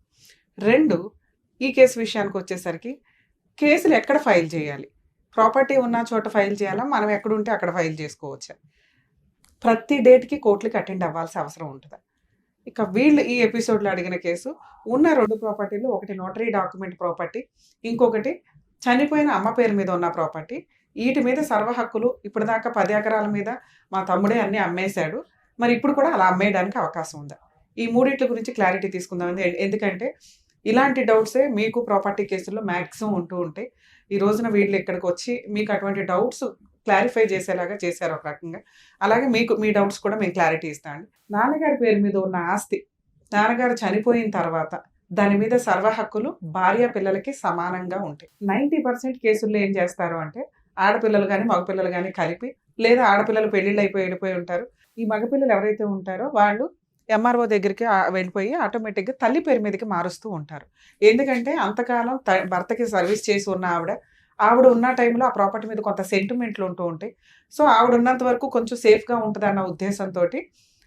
2, ఈ కేసు విషయానికి వచ్చేసరికి కేసులు ఎక్కడ ఫైల్ చేయాలి? ప్రాపర్టీ ఉన్న చోట ఫైల్ చేయాలా, మనం ఎక్కడుంటే అక్కడ ఫైల్ చేసుకోవచ్చా? ప్రతి డేట్కి కోర్టులకి అటెండ్ అవ్వాల్సిన అవసరం ఉంటుందా? ఇక వీళ్ళు ఈ ఎపిసోడ్లో అడిగిన కేసు ఉన్న 2 ప్రాపర్టీలు, ఒకటి నోటరీ డాక్యుమెంట్ ప్రాపర్టీ, ఇంకొకటి చనిపోయిన అమ్మ పేరు మీద ఉన్న ప్రాపర్టీ. వీటి మీద సర్వ హక్కులు ఇప్పటిదాకా 10 ఎకరాల మీద మా తమ్ముడే అన్ని అమ్మేశాడు, మరి ఇప్పుడు కూడా అలా అమ్మేయడానికి అవకాశం ఉందా? ఈ మూడిట్ల గురించి క్లారిటీ తీసుకుందాం. ఎందుకంటే ఇలాంటి డౌట్సే మీకు ప్రాపర్టీ కేసుల్లో మ్యాక్సిమం ఉంటూ ఉంటాయి. ఈ రోజున వీళ్ళు ఇక్కడికి వచ్చి మీకు అటువంటి డౌట్స్ క్లారిఫై చేసేలాగా చేశారు ఒక రకంగా. అలాగే మీకు మీ డౌట్స్ కూడా మేము క్లారిటీ ఇస్తామండి. నాన్నగారి పేరు మీద ఉన్న ఆస్తి నాన్నగారు చనిపోయిన తర్వాత దాని మీద సర్వ హక్కులు భార్య పిల్లలకి సమానంగా ఉంటాయి. 90% కేసుల్లో ఏం చేస్తారు అంటే, ఆడపిల్లలు కానీ మగపిల్లలు కానీ కలిపి, లేదా ఆడపిల్లలు పెళ్ళిళ్ళు వెళ్ళిపోయి ఉంటారు. ఈ మగపిల్లలు ఎవరైతే ఉంటారో వాళ్ళు ఎంఆర్ఓ దగ్గరికి వెళ్ళిపోయి ఆటోమేటిక్గా తల్లి పేరు మీదకి మారుస్తూ ఉంటారు. ఎందుకంటే అంతకాలం భర్తకి సర్వీస్ చేసి ఉన్న ఆవిడ ఉన్న టైంలో ఆ ప్రాపర్టీ మీద కొంత సెంటిమెంట్లు ఉంటూ ఉంటాయి. సో ఆవిడ ఉన్నంత వరకు కొంచెం సేఫ్గా ఉంటుంది అన్న ఉద్దేశంతో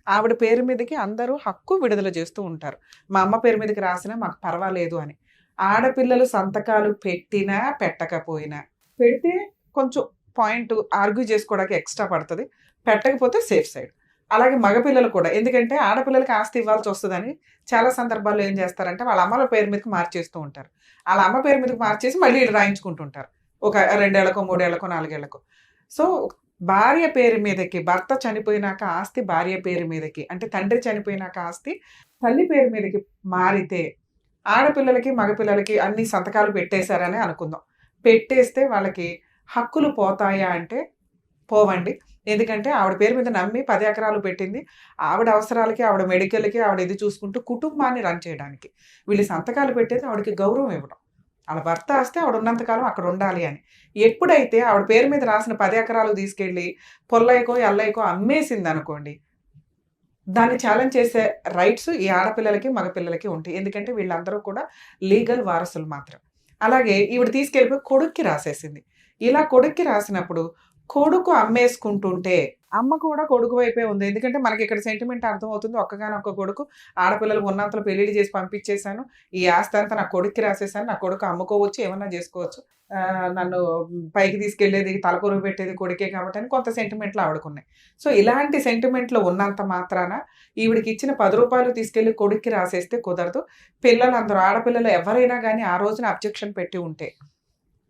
ఆవిడ పేరు మీదకి అందరూ హక్కు విడుదల చేస్తూ ఉంటారు. మా అమ్మ పేరు మీదకి రాసినా మాకు పర్వాలేదు అని. ఆడపిల్లలు సంతకాలు పెట్టినా పెట్టకపోయినా, పెడితే కొంచెం పాయింట్ ఆర్గ్యూ చేసుకోవడానికి ఎక్స్ట్రా పడుతుంది, పెట్టకపోతే సేఫ్ సైడ్. అలాగే మగపిల్లలు కూడా, ఎందుకంటే ఆడపిల్లలకి ఆస్తి ఇవ్వాల్సి వస్తుందని చాలా సందర్భాల్లో ఏం చేస్తారంటే వాళ్ళ అమ్మల పేరు మీదకి మార్చేస్తూ ఉంటారు. వాళ్ళ అమ్మ పేరు మీదకి మార్చేసి మళ్ళీ వీళ్ళు రాయించుకుంటుంటారు ఒక 2 ఏళ్లకో 3 ఏళ్లకో 4 ఏళ్లకో. సో భార్య పేరు మీదకి, భర్త చనిపోయినాక ఆస్తి భార్య పేరు మీదకి, అంటే తండ్రి చనిపోయినాక ఆస్తి తల్లి పేరు మీదకి మారితే ఆడపిల్లలకి మగపిల్లలకి అన్ని సంతకాలు పెట్టేశారని అనుకుందాం. పెట్టేస్తే వాళ్ళకి హక్కులు పోతాయా అంటే పోవండి. ఎందుకంటే ఆవిడ పేరు మీద నమ్మి 10 ఎకరాలు పెట్టింది, ఆవిడ అవసరాలకి, ఆవిడ మెడికల్కి, ఆవిడ ఇది చూసుకుంటూ కుటుంబాన్ని రన్ చేయడానికి. వీళ్ళు సంతకాలు పెట్టేది ఆవిడకి గౌరవం ఇవ్వడం, వాళ్ళ భర్త వస్తే ఆవిడ ఉన్నంతకాలం అక్కడ ఉండాలి అని. ఎప్పుడైతే ఆవిడ పేరు మీద రాసిన 10 ఎకరాలు తీసుకెళ్ళి పొల్లయ్యకో ఎల్లయ్యకో అమ్మేసింది అనుకోండి, దాన్ని ఛాలెంజ్ చేసే రైట్స్ ఈ ఆడపిల్లలకి మగపిల్లలకి ఉంటాయి. ఎందుకంటే వీళ్ళందరూ కూడా లీగల్ వారసులు మాత్రం. అలాగే ఈవిడ తీసుకెళ్ళిపోయి కొడుక్కి రాసేసింది. ఇలా కొడుక్కి రాసినప్పుడు కొడుకు అమ్మేసుకుంటుంటే అమ్మ కూడా కొడుకు వైపే ఉంది. ఎందుకంటే మనకి ఇక్కడ సెంటిమెంట్ అర్థమవుతుంది. ఒక్కగానొక్క కొడుకు, ఆడపిల్లలకు ఉన్నంతలో పెళ్లిళ్ళు చేసి పంపించేశాను, ఈ ఆస్తి అంతా నా కొడుక్కి రాసేసాను, నా కొడుకు అమ్ముకోవచ్చు, ఏమన్నా చేసుకోవచ్చు, నన్ను పైకి తీసుకెళ్లేది తలకొరుగు పెట్టేది కొడుకే కాబట్టి అని కొంత సెంటిమెంట్లు ఆవిడకున్నాయి. సో ఇలాంటి సెంటిమెంట్లు ఉన్నంత మాత్రాన ఈవిడికి ఇచ్చిన 10 రూపాయలు తీసుకెళ్లి కొడుక్కి రాసేస్తే కుదరదు. పిల్లలందరూ ఆడపిల్లలు ఎవరైనా కానీ ఆ రోజున అబ్జెక్షన్ పెట్టి ఉంటే,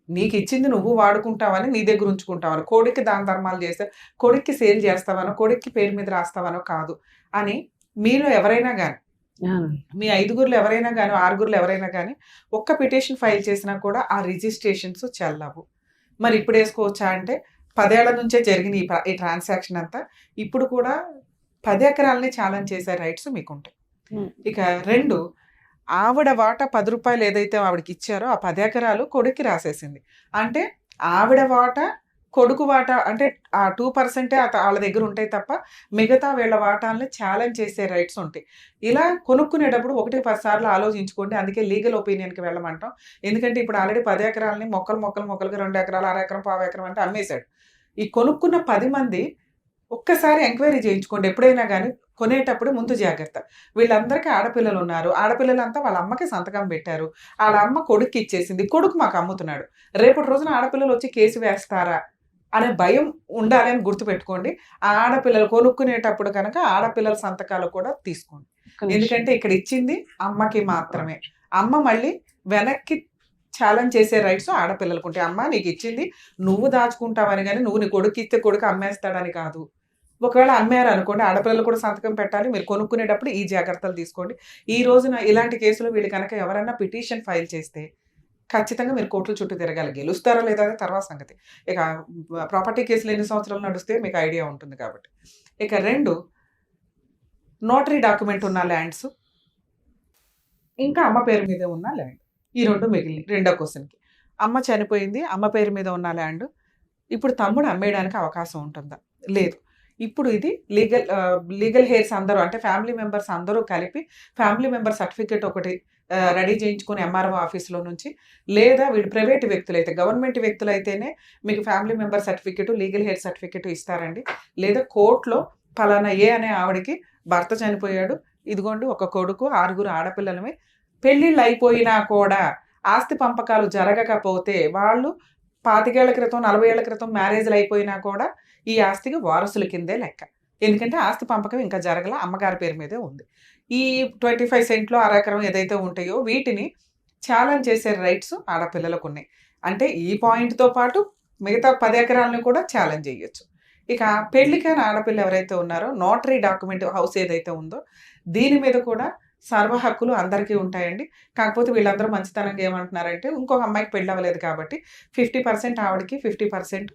నీకు ఇచ్చింది నువ్వు వాడుకుంటావని నీ దగ్గర ఉంచుకుంటావని, కొడుక్కి దాన ధర్మాలు చేస్తే కొడుక్కి సేల్ చేస్తావనో కొడుక్కి పేరు మీద రాస్తావనో కాదు అని మీలో ఎవరైనా కానీ, మీ 5గురులు ఎవరైనా కానీ 6గురులు ఎవరైనా కానీ ఒక్క పిటిషన్ ఫైల్ చేసినా కూడా ఆ రిజిస్ట్రేషన్స్ చెల్లవు. మరి ఇప్పుడు వేసుకోవచ్చా అంటే 10 ఏళ్ల నుంచే జరిగిన ఈ ట్రాన్సాక్షన్ అంతా ఇప్పుడు కూడా 10 ఎకరాలని ఛాలెంజ్ చేసే రైట్స్ మీకుంటాయి. ఇక 2, ఆవిడ వాటా 10 రూపాయలు ఏదైతే ఆవిడకి ఇచ్చారో ఆ 10 ఎకరాలు కొడుక్కి రాసేసింది. అంటే ఆవిడ వాటా కొడుకు వాటా అంటే ఆ 2% వాళ్ళ దగ్గర ఉంటాయి తప్ప మిగతా వీళ్ళ వాటాలని ఛాలెంజ్ చేసే రైట్స్ ఉంటాయి. ఇలా కొనుక్కునేటప్పుడు 1-10 సార్లు ఆలోచించుకోండి. అందుకే లీగల్ ఒపీనియన్కి వెళ్ళమంటాం. ఎందుకంటే ఇప్పుడు ఆల్రెడీ 10 ఎకరాలని మొక్కలుగా 2 ఎకరాలు, 1/2 ఎకరం, 1/4 ఎకరం అంటే అమ్మేశాడు. ఈ కొనుక్కున్న 10 మంది ఒక్కసారి ఎంక్వైరీ చేయించుకోండి. ఎప్పుడైనా కానీ కొనేటప్పుడు ముందు జాగ్రత్త. వీళ్ళందరికీ ఆడపిల్లలు ఉన్నారు, ఆడపిల్లలంతా వాళ్ళ అమ్మకి సంతకం పెట్టారు, వాళ్ళ అమ్మ కొడుక్కి ఇచ్చేసింది, కొడుకు మాకు అమ్ముతున్నాడు, రేపటి రోజున ఆడపిల్లలు వచ్చి కేసు వేస్తారా అనే భయం ఉండాలి అని గుర్తుపెట్టుకోండి. ఆ ఆడపిల్లలు కొనుక్కునేటప్పుడు కనుక ఆడపిల్లల సంతకాలు కూడా తీసుకోండి. ఎందుకంటే ఇక్కడ ఇచ్చింది అమ్మకి మాత్రమే. అమ్మ మళ్ళీ వెనక్కి ఛాలెంజ్ చేసే రైట్స్ ఆడపిల్లలకు ఉంటాయి. అమ్మ నీకు ఇచ్చింది నువ్వు దాచుకుంటావని కానీ నువ్వు నీ కొడుకు ఇస్తే కొడుకు అమ్మేస్తాడని కాదు. ఒకవేళ అమ్మారు అనుకోండి, ఆడపిల్లలు కూడా సంతకం పెట్టాలి. మీరు కొనుక్కునేటప్పుడు ఈ జాగ్రత్తలు తీసుకోండి. ఈ రోజున ఇలాంటి కేసులో వీళ్ళు కనుక ఎవరైనా పిటిషన్ ఫైల్ చేస్తే ఖచ్చితంగా మీరు కోర్టుల చుట్టూ తిరగాలి. గెలుస్తారా లేదా అనేది తర్వాత సంగతి. ఇక ప్రాపర్టీ కేసులు ఎన్ని సంవత్సరాలు నడిస్తే మీకు ఐడియా ఉంటుంది కాబట్టి. ఇక 2, నోటరీ డాక్యుమెంట్ ఉన్న ల్యాండ్స్, ఇంకా అమ్మ పేరు మీదే ఉన్న ల్యాండ్. ఈ 2 మిగిలిన. రెండో క్వశ్చన్కి, అమ్మ చనిపోయింది, అమ్మ పేరు మీద ఉన్న ల్యాండ్ ఇప్పుడు తమ్ముడు అమ్మేయడానికి అవకాశం ఉంటుందా? లేదు. ఇప్పుడు ఇది లీగల్ హెయిర్స్ అందరూ అంటే ఫ్యామిలీ మెంబర్స్ అందరూ కలిపి ఫ్యామిలీ మెంబర్ సర్టిఫికేట్ ఒకటి రెడీ చేయించుకుని ఎంఆర్ఓ ఆఫీస్లో నుంచి, లేదా వీడు ప్రైవేట్ వ్యక్తులు అయితే, గవర్నమెంట్ వ్యక్తులు అయితేనే మీకు family member certificate, legal heir certificate ఇస్తారండి. లేదా కోర్టులో పలానా ఏ అనే ఆవిడకి భర్త చనిపోయాడు, ఇదిగోండి ఒక కొడుకు, 6 ఆడపిల్లలమే, పెళ్ళిళ్ళు అయిపోయినా కూడా ఆస్తి పంపకాలు జరగకపోతే వాళ్ళు 25 ఏళ్ల క్రితం 40 ఏళ్ల క్రితం మ్యారేజ్లు అయిపోయినా కూడా ఈ ఆస్తికి వారసుల కిందే లెక్క. ఎందుకంటే ఆస్తి పంపకం ఇంకా జరగల, అమ్మగారి పేరు మీదే ఉంది. ఈ 25 సెంట్లు 1/2 ఎకరం ఏదైతే ఉంటాయో వీటిని ఛాలెంజ్ చేసే రైట్స్ ఆడపిల్లలకు ఉన్నాయి. అంటే ఈ పాయింట్తో పాటు మిగతా 10 ఎకరాలను కూడా ఛాలెంజ్ చేయొచ్చు. ఇక పెళ్లికైన ఆడపిల్ల ఎవరైతే ఉన్నారో నోటరీ డాక్యుమెంట్ హౌస్ ఏదైతే ఉందో దీని మీద కూడా సర్వ హక్కులు అందరికీ ఉంటాయండి. కాకపోతే వీళ్ళందరూ మంచితనంగా ఏమంటున్నారంటే ఇంకొక అమ్మాయికి పెళ్ళి అవ్వలేదు కాబట్టి 50% ఆవిడకి 50%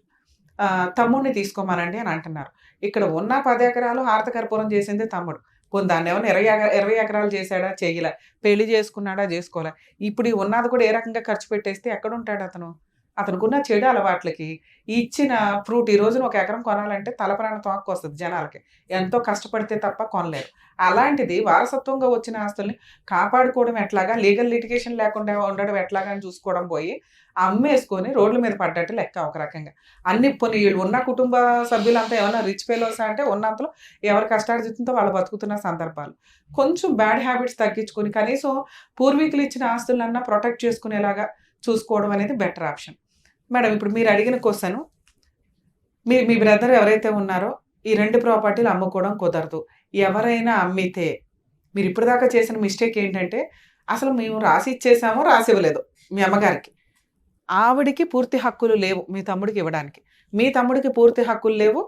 తమ్ముడిని తీసుకోమనండి అని అంటున్నారు. ఇక్కడ ఉన్న 10 ఎకరాలు హారతకర్పూరం చేసింది తమ్ముడు. పోనీ దాన్ని ఏమన్నా 20 ఎకరాలు చేశాడా? చేయలే. పెళ్లి చేసుకున్నాడా? చేసుకోలే. ఇప్పుడు ఈ ఉన్నది కూడా ఏ రకంగా ఖర్చు పెట్టేస్తే ఎక్కడుంటాడు అతను? అతనుకున్న చెడు అలవాట్లకి ఇచ్చిన ఫ్రూట్ ఈ రోజున 1 ఎకరం కొనాలంటే తలప్రాణ తోక్కు వస్తుంది జనాలకి. ఎంతో కష్టపడితే తప్ప కొనలేరు. అలాంటిది వారసత్వంగా వచ్చిన ఆస్తుల్ని కాపాడుకోవడం ఎట్లాగా, లీగల్ లిటిగేషన్ లేకుండా ఉండడం ఎట్లాగా అని చూసుకోవడం పోయి అమ్మేసుకొని రోడ్ల మీద పడ్డట్టు లెక్క ఒక రకంగా. అన్ని పోనీ ఉన్న కుటుంబ సభ్యులంతా ఏమైనా రిచ్ ఫెలోస్ అంటే ఉన్నంతలో ఎవరి కష్టార్జితంతో వాళ్ళు బతుకుతున్న సందర్భాలు. కొంచెం బ్యాడ్ హ్యాబిట్స్ తగ్గించుకొని కనీసం పూర్వీకులు ఇచ్చిన ఆస్తులన్నా ప్రొటెక్ట్ చేసుకునేలాగా చూసుకోవడం అనేది బెటర్ ఆప్షన్. మేడం ఇప్పుడు మీరు అడిగిన క్వశ్చన్, మీ బ్రదర్ ఎవరైతే ఉన్నారో ఈ 2 ప్రాపర్టీలు అమ్ముకోవడం కుదరదు. ఎవరైనా అమ్మితే మీరు ఇప్పటిదాకా చేసిన మిస్టేక్ ఏంటంటే అసలు మేము రాసి ఇచ్చేసామో రాసి ఇవ్వలేదు మీ అమ్మగారికి. ఆవిడికి పూర్తి హక్కులు లేవు మీ తమ్ముడికి ఇవ్వడానికి, మీ తమ్ముడికి పూర్తి హక్కులు లేవు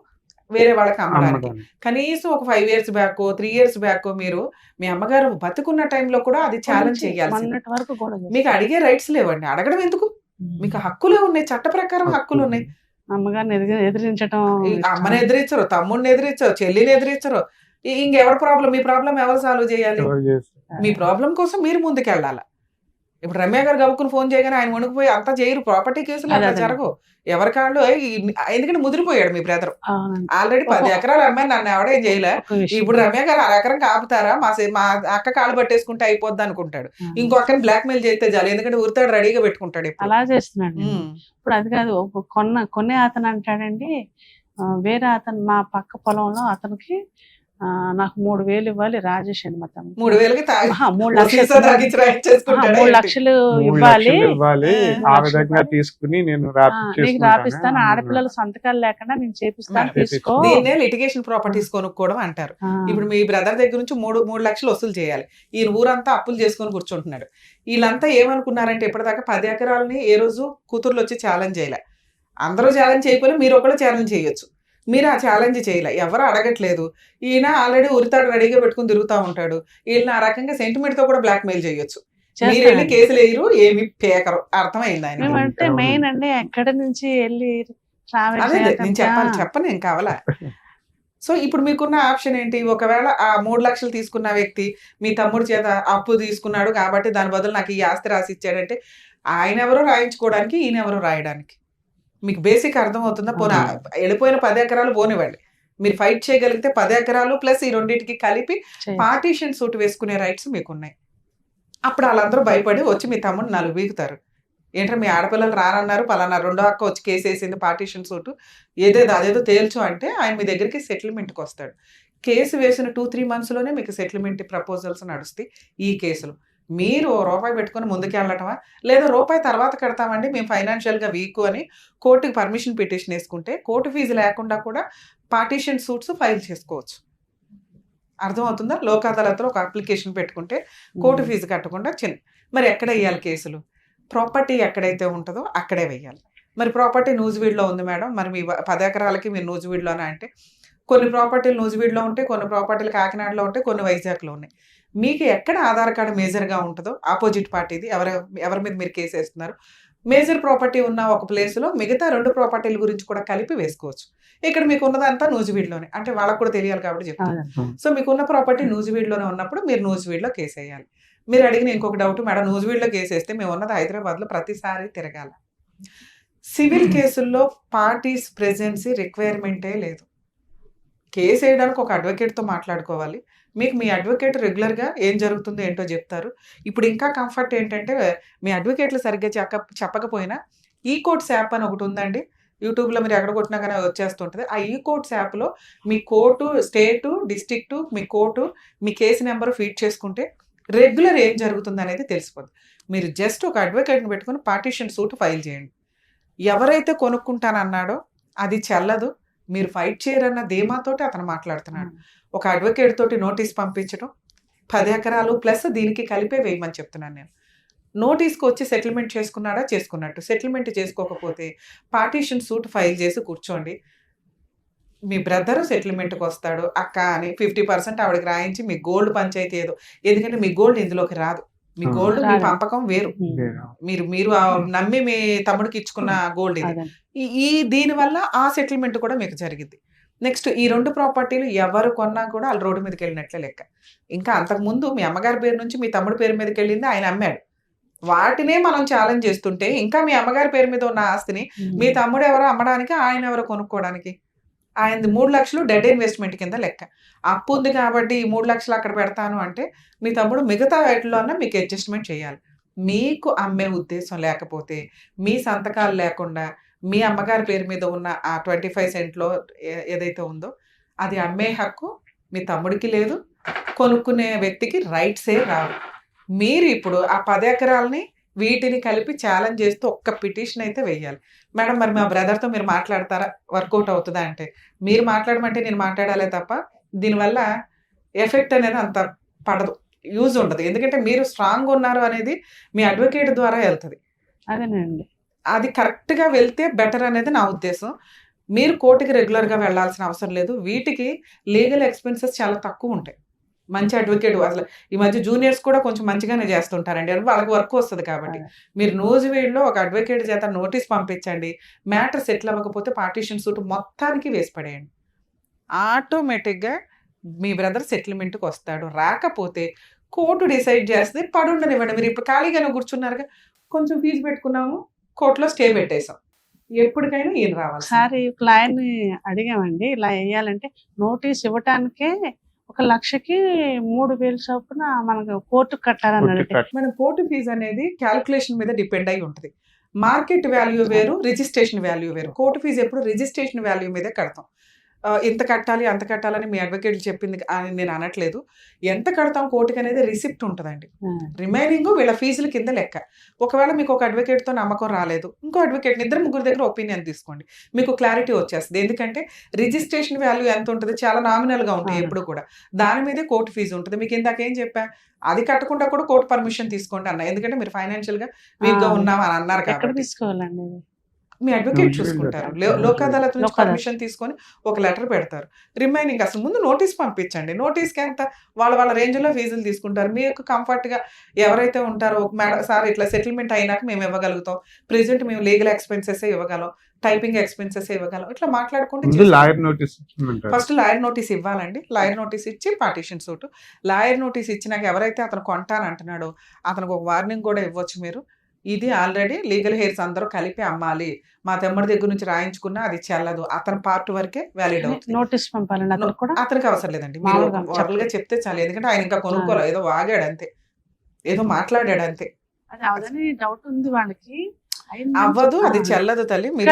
వేరే వాళ్ళకి అమ్మడానికి. కనీసం ఒక 5 years బ్యాక్ 3 years బ్యాక్ మీరు మీ అమ్మగారు బతుకున్న టైంలో కూడా అది ఛాలెంజ్ చేయాలి. మీకు అడిగే రైట్స్ లేవండి, అడగడం ఎందుకు? మీకు హక్కులే ఉన్నాయి, చట్ట ప్రకారం హక్కులు ఉన్నాయి. అమ్మగారిని ఎదిరించడం, అమ్మని ఎదిరించరు, తమ్ముడిని ఎదిరించరు, చెల్లిని ఎదిరించరు. ఇంకెవరి ప్రాబ్లం? మీ ప్రాబ్లం ఎవరు సాల్వ్ చేయాలి? మీ ప్రాబ్లం కోసం మీరు ముందుకెళ్ళాలి. ఇప్పుడు రమ్య గారు గబుక్కుని ఫోన్ చేయగానే ఆయన వణుకుపోయి అంతా చేయరు. ప్రాపర్టీ కేసులు అలా జరగవు. ఎవరికాళ్ళు, ఎందుకంటే ముదిరిపోయాడు మీ బ్రదర్. ఆల్రెడీ 10 ఎకరాలు అమ్మాయి, నన్ను ఎవడేం చేయలే. ఇప్పుడు రమ్య గారు 1/2 ఎకరం కాపుతారా, మా అక్క కాళ్ళు పట్టేసుకుంటే అయిపోద్ది అనుకుంటాడు. ఇంకో అక్కని బ్లాక్ మెయిల్ చేస్తే చాలు, ఎందుకంటే ఉరితాడు రెడీగా పెట్టుకుంటాడు. అలా చేస్తున్నాడు. ఇప్పుడు అది కాదు, కొనే అతను అంటాడండి వేరే అతను మా పక్క పొలంలో అతనికి నాకు 3,000 ఇవ్వాలి రాజేష్ అని మా తమ్ముడు. 3,000కి తాగి 3 సీసా లక్షలు తాగించి రైడ్ చేసుకుంటాడా 3 ఏంటి? లక్షలు 3 ఇవ్వాలి, లక్షలు ఇవ్వాలి, ఆ, ఆ విధంగా తీసుకుని నేను నీకు రాపిస్తాను, రాపిస్తాను. ఆడపిల్లల సంతకాలు లేకుండా నేను చేపిస్తాను, మేడం, తీసుకో. దీన్నే లిటిగేషన్ ప్రాపర్టీస్ కొనుక్కోవడం అంటారు. ఆ, ఇప్పుడు మీ బ్రదర్ దగ్గర నుంచి 3 లక్షలు వసూలు చేయాలి. ఈయన ఊరంతా అప్పులు చేసుకొని కూర్చుంటున్నాడు. వీళ్ళంతా ఏమనుకున్నారంటే ఇప్పటిదాకా 10 ఎకరాలని ఏ రోజు కూతుర్లు వచ్చి ఛాలెంజ్ చేయలే. అందరూ ఛాలెంజ్ చేయకపోయినా మీరు ఒకళ్ళు ఛాలెంజ్ చేయొచ్చు. మీరు ఆ ఛాలెంజ్ చేయలే, ఎవరు అడగట్లేదు. ఈయన ఆల్రెడీ ఉరితాడు రెడీగా పెట్టుకుని తిరుగుతూ ఉంటాడు. వీళ్ళని ఆ రకంగా సెంటిమెంట్ తో కూడా బ్లాక్ మెయిల్ చేయొచ్చు. మీరు వెళ్ళి చేస్తానండి. కేసులు వేయరు, ఏమి పేకరు. అర్థమైంది ఆయన. మేమంటే మెయిన్ అండి ఎక్కడి నుంచి వెళ్ళి ట్రావెల్ అదే నేను చెప్పను ఏం కావాలా. సో ఇప్పుడు మీకున్న ఆప్షన్ ఏంటి? ఒకవేళ ఆ 3 లక్షలు తీసుకున్న వ్యక్తి మీ తమ్ముడి చేత అప్పు తీసుకున్నాడు కాబట్టి దాని బదులు నాకు ఈ ఆస్తి రాసి ఇచ్చాడంటే ఆయన ఎవరో రాయించుకోవడానికి, ఈయన ఎవరో రాయడానికి. మీకు బేసిక్ అర్థం అవుతుందా? పోనీ వెళ్ళిపోయిన 10 ఎకరాలు పోనివ్వండి, మీరు ఫైట్ చేయగలిగితే 10 ఎకరాలు ప్లస్ ఈ రెండింటికి కలిపి పార్టీషన్ సూట్ వేసుకునే రైట్స్ మీకున్నాయి. అప్పుడు వాళ్ళందరూ భయపడి వచ్చి మీ తమ్ముడు 4 వీగుతారు. ఏంటంటే మీ ఆడపిల్లలు రానన్నారు, పలానా రెండో అక్క వచ్చి కేసు వేసింది పార్టీషన్ సూటు, అదేదో తేల్చు అంటే ఆయన మీ దగ్గరికి సెటిల్మెంట్కి వస్తాడు. కేసు వేసిన 2-3 మంత్స్లోనే మీకు సెటిల్మెంట్ ప్రపోజల్స్ నడుస్తాయి ఈ కేసులు. మీరు రూపాయి పెట్టుకుని ముందుకెళ్ళటమా, లేదా రూపాయి తర్వాత కడతామండి మేము ఫైనాన్షియల్గా వీక్ అని కోర్టుకి పర్మిషన్ పిటిషన్ వేసుకుంటే కోర్టు ఫీజు లేకుండా కూడా పార్టీషన్ సూట్స్ ఫైల్ చేసుకోవచ్చు. అర్థమవుతుందా? లోక్ అదాలత్లో ఒక అప్లికేషన్ పెట్టుకుంటే కోర్టు ఫీజు కట్టకుండా మరి ఎక్కడ వేయాలి కేసులు? ప్రాపర్టీ ఎక్కడైతే ఉంటుందో అక్కడే వేయాలి. మరి ప్రాపర్టీ నూజివీడులో ఉంది మేడం, మరి మీ 10 ఎకరాలకి మీరు నూజివీడులోనే అంటే కొన్ని ప్రాపర్టీలు నూజివీడులో ఉంటాయి, కొన్ని ప్రాపర్టీలు కాకినాడలో ఉంటాయి, కొన్ని వైజాగ్లో ఉన్నాయి. మీకు ఎక్కడ ఆధార్ కార్డు మేజర్గా ఉంటుందో ఆపోజిట్ పార్టీది, ఎవరి మీద మీరు కేసు వేస్తున్నారు, మేజర్ ప్రాపర్టీ ఉన్న ఒక ప్లేస్లో మిగతా 2 ప్రాపర్టీల గురించి కూడా కలిపి వేసుకోవచ్చు. ఇక్కడ మీకు ఉన్నదంతా నూజివీడులోనే, అంటే వాళ్ళకు కూడా తెలియాలి కాబట్టి చెప్తాను. సో మీకున్న ప్రాపర్టీ నూజివీడులోనే ఉన్నప్పుడు మీరు నూజివీడులో కేసు వేయాలి. మీరు అడిగిన ఇంకొక డౌట్, మేడం నూజివీడులో కేసు వేస్తే మేము ఉన్నది హైదరాబాద్లో ప్రతిసారి తిరగాలి. సివిల్ కేసుల్లో పార్టీస్ ప్రెజెన్సీ రిక్వైర్మెంటే లేదు. కేసు వేయడానికి ఒక అడ్వకేట్తో మాట్లాడుకోవాలి. మీకు మీ అడ్వకేట్ రెగ్యులర్గా ఏం జరుగుతుందో ఏంటో చెప్తారు. ఇప్పుడు ఇంకా కంఫర్ట్ ఏంటంటే మీ అడ్వకేట్లు సరిగ్గా చెప్పకపోయినా ఈ కోర్ట్స్ యాప్ అని ఒకటి ఉందండి. యూట్యూబ్లో మీరు ఎక్కడ కొట్టినా కానీ వచ్చేస్తుంటుంది. ఆ ఈ కోర్ట్స్ యాప్లో మీ కోర్టు, స్టేటు, డిస్ట్రిక్టు, మీ కోర్టు, మీ కేసు నెంబర్ ఫీడ్ చేసుకుంటే రెగ్యులర్ ఏం జరుగుతుంది అనేది తెలిసిపోతుంది. మీరు జస్ట్ ఒక అడ్వకేట్ని పెట్టుకుని పార్టీషన్ సూట్ ఫైల్ చేయండి. ఎవరైతే కొనుక్కుంటానన్నాడో అది చెల్లదు, మీరు ఫైట్ చేయరన్న ధీమాతోటి అతను మాట్లాడుతున్నాడు. ఒక అడ్వకేట్ తోటి నోటీస్ పంపించడం, 10 ఎకరాలు ప్లస్ దీనికి కలిపే వేయమని చెప్తున్నాను నేను. నోటీస్కి వచ్చి సెటిల్మెంట్ చేసుకున్నాడా చేసుకున్నట్టు, సెటిల్మెంట్ చేసుకోకపోతే పార్టీషన్ సూట్ ఫైల్ చేసి కూర్చోండి. మీ బ్రదరు సెటిల్మెంట్కి వస్తాడు అక్క అని 50% ఆవిడకి రాయించి మీ గోల్డ్ పంచాయతీ ఏదో, ఎందుకంటే మీ గోల్డ్ ఇందులోకి రాదు, మీ గోల్డ్ మీ పంపకం వేరు, మీరు నమ్మి మీ తమ్ముడికి ఇచ్చుకున్న గోల్డ్ ఇది. ఈ దీనివల్ల ఆ సెటిల్మెంట్ కూడా మీకు జరిగింది. నెక్స్ట్ ఈ 2 ప్రాపర్టీలు ఎవరు కొన్నా కూడా వాళ్ళు రోడ్డు మీదకి వెళ్ళినట్లే లెక్క. ఇంకా అంతకుముందు మీ అమ్మగారి పేరు నుంచి మీ తమ్ముడి పేరు మీదకి వెళ్ళింది, ఆయన అమ్మాడు. వాటినే మనం ఛాలెంజ్ చేస్తుంటే ఇంకా మీ అమ్మగారి పేరు మీద ఉన్న ఆస్తిని మీ తమ్ముడు ఎవరో అమ్మడానికి, ఆయన ఎవరో కొనుక్కోవడానికి. ఆయనది 3 లక్షలు డెడ్ ఇన్వెస్ట్మెంట్ కింద లెక్క. అప్పు ఉంది కాబట్టి ఈ 3 లక్షలు అక్కడ పెడతాను అంటే మీ తమ్ముడు మిగతా వాటిలోనే మీకు అడ్జస్ట్మెంట్ చేయాలి. మీకు అమ్మే ఉద్దేశం లేకపోతే, మీ సంతకాలు లేకుండా మీ అమ్మగారి పేరు మీద ఉన్న ఆ 25 సెంట్లో ఏదైతే ఉందో అది అమ్మే హక్కు మీ తమ్ముడికి లేదు, కొనుక్కునే వ్యక్తికి రైట్సే రావు. మీరు ఇప్పుడు ఆ 10 ఎకరాలని వీటిని కలిపి ఛాలెంజ్ చేస్తూ ఒక్క పిటిషన్ అయితే వేయాలి. మేడం మరి మా బ్రదర్తో మీరు మాట్లాడతారా, వర్కౌట్ అవుతుందా అంటే, మీరు మాట్లాడమంటే నేను మాట్లాడాలే తప్ప దీనివల్ల ఎఫెక్ట్ అనేది అంత పడదు, యూజ్ ఉండదు. ఎందుకంటే మీరు స్ట్రాంగ్ ఉన్నారు అనేది మీ అడ్వకేట్ ద్వారా వెళ్తుంది. అదేనండి, అది కరెక్ట్గా వెళ్తే బెటర్ అనేది నా ఉద్దేశం. మీరు కోర్టుకి రెగ్యులర్గా వెళ్ళాల్సిన అవసరం లేదు. వీటికి లీగల్ ఎక్స్పెన్సెస్ చాలా తక్కువ ఉంటాయి. మంచి అడ్వకేట్, అసలు ఈ మధ్య జూనియర్స్ కూడా కొంచెం మంచిగానే చేస్తుంటారండి, అని వాళ్ళకి వర్క్ వస్తుంది కాబట్టి. మీరు నూజివీడులో ఒక అడ్వకేట్ చేత నోటీస్ పంపించండి, మ్యాటర్ సెటిల్ అవ్వకపోతే పార్టీషన్ సూట్ మొత్తానికి వేసి పడేయండి. ఆటోమేటిక్గా మీ బ్రదర్ సెటిల్మెంట్కి వస్తాడు. రాకపోతే కోర్టు డిసైడ్ చేస్తే పడుండనివ్వండి. మీరు ఇప్పుడు ఖాళీగానే కూర్చున్నారుగా, కొంచెం ఫీజు పెట్టుకున్నాము, కోర్టులో స్టే పెట్టేశాం, ఎప్పటికైనా ఈయన రావాలి. ఒకసారి క్లయింట్ అడిగామండి, ఇలా వేయాలంటే నోటీస్ ఇవ్వటానికే 1 లక్షకి 3,000 చొప్పున మనకు కోర్టు కట్టాలన్నాడు. మన కోర్టు ఫీజు అనేది క్యాలిక్యులేషన్ మీద డిపెండ్ అయి ఉంటుంది. మార్కెట్ వాల్యూ వేరు, రిజిస్ట్రేషన్ వాల్యూ వేరు. కోర్టు ఫీజు ఎప్పుడు రిజిస్ట్రేషన్ వాల్యూ మీదే కడతాం. ఇంత కట్టాలి అంత కట్టాలని మీ అడ్వకేట్లు చెప్పింది అని నేను అనట్లేదు. ఎంత కడతాం కోర్టుకి అనేది రిసిప్ట్ ఉంటుందండి. రిమైనింగ్ వీళ్ళ ఫీజుల కింద లెక్క. ఒకవేళ మీకు ఒక అడ్వకేట్తో నమ్మకం రాలేదు, ఇంకో అడ్వకేట్ ఇద్దరు ముగ్గురు దగ్గర ఒపీనియన్ తీసుకోండి, మీకు క్లారిటీ వచ్చేస్తుంది. ఎందుకంటే రిజిస్ట్రేషన్ వాల్యూ ఎంత ఉంటుంది, చాలా నామినల్గా ఉంటాయి ఎప్పుడు కూడా. దాని మీదే కోర్టు ఫీజు ఉంటుంది. మీకు ఇందాక ఏం చెప్పా, అది కట్టకుండా కూడా కోర్టు పర్మిషన్ తీసుకోండి అన్న. ఎందుకంటే మీరు ఫైనాన్షియల్గా వీక్గా ఉన్నాం అని అన్నారు కాబట్టి తీసుకోవాలండి. మీ అడ్వకేట్ చూసుకుంటారు. లోక్ అదాలత్ నుంచి పర్మిషన్ తీసుకొని ఒక లెటర్ పెడతారు. రిమైనింగ్ అసలు ముందు నోటీస్ పంపించండి. నోటీస్కి ఎంత వాళ్ళ రేంజ్లో ఫీజులు తీసుకుంటారు. మీకు కంఫర్ట్గా ఎవరైతే ఉంటారో, మేడం సార్ ఇట్లా సెటిల్మెంట్ అయినాక మేము ఇవ్వగలుగుతాం, ప్రెజెంట్ మేము లీగల్ ఎక్స్పెన్సెస్ ఇవ్వగలం, టైపింగ్ ఎక్స్పెన్సెస్ ఇవ్వగలం, ఇట్లా మాట్లాడుకుంటే ఫస్ట్ లాయర్ నోటీస్ ఇవ్వాలండి. లాయర్ నోటీస్ ఇచ్చి పార్టీషన్ సూట్. లాయర్ నోటీస్ ఇచ్చినాక ఎవరైతే అతను కొంటానంటున్నాడో అతనికి ఒక వార్నింగ్ కూడా ఇవ్వచ్చు మీరు. ఇది ఆల్రెడీ లీగల్ హెయిర్స్ అందరూ కలిపి అమ్మాలి, మా తమ్ముడి దగ్గర నుంచి రాయించుకున్నా అది చెల్లదు, అతని పార్ట్ వరకే వ్యాలిడ్ అవుతుంది. నోటీస్ పంపాలండి అతనికి అవసరం లేదండి, మీరు ఓరల్గా చెప్తే చాలు. ఎందుకంటే ఆయన ఇంకా కొనుక్కోలేదు, ఏదో వాగాడు అంతే, ఏదో మాట్లాడాడు అంతే. డౌట్ ఉంది వాళ్ళకి, అవ్వదు, అది చెల్లదు తల్లి. మీరు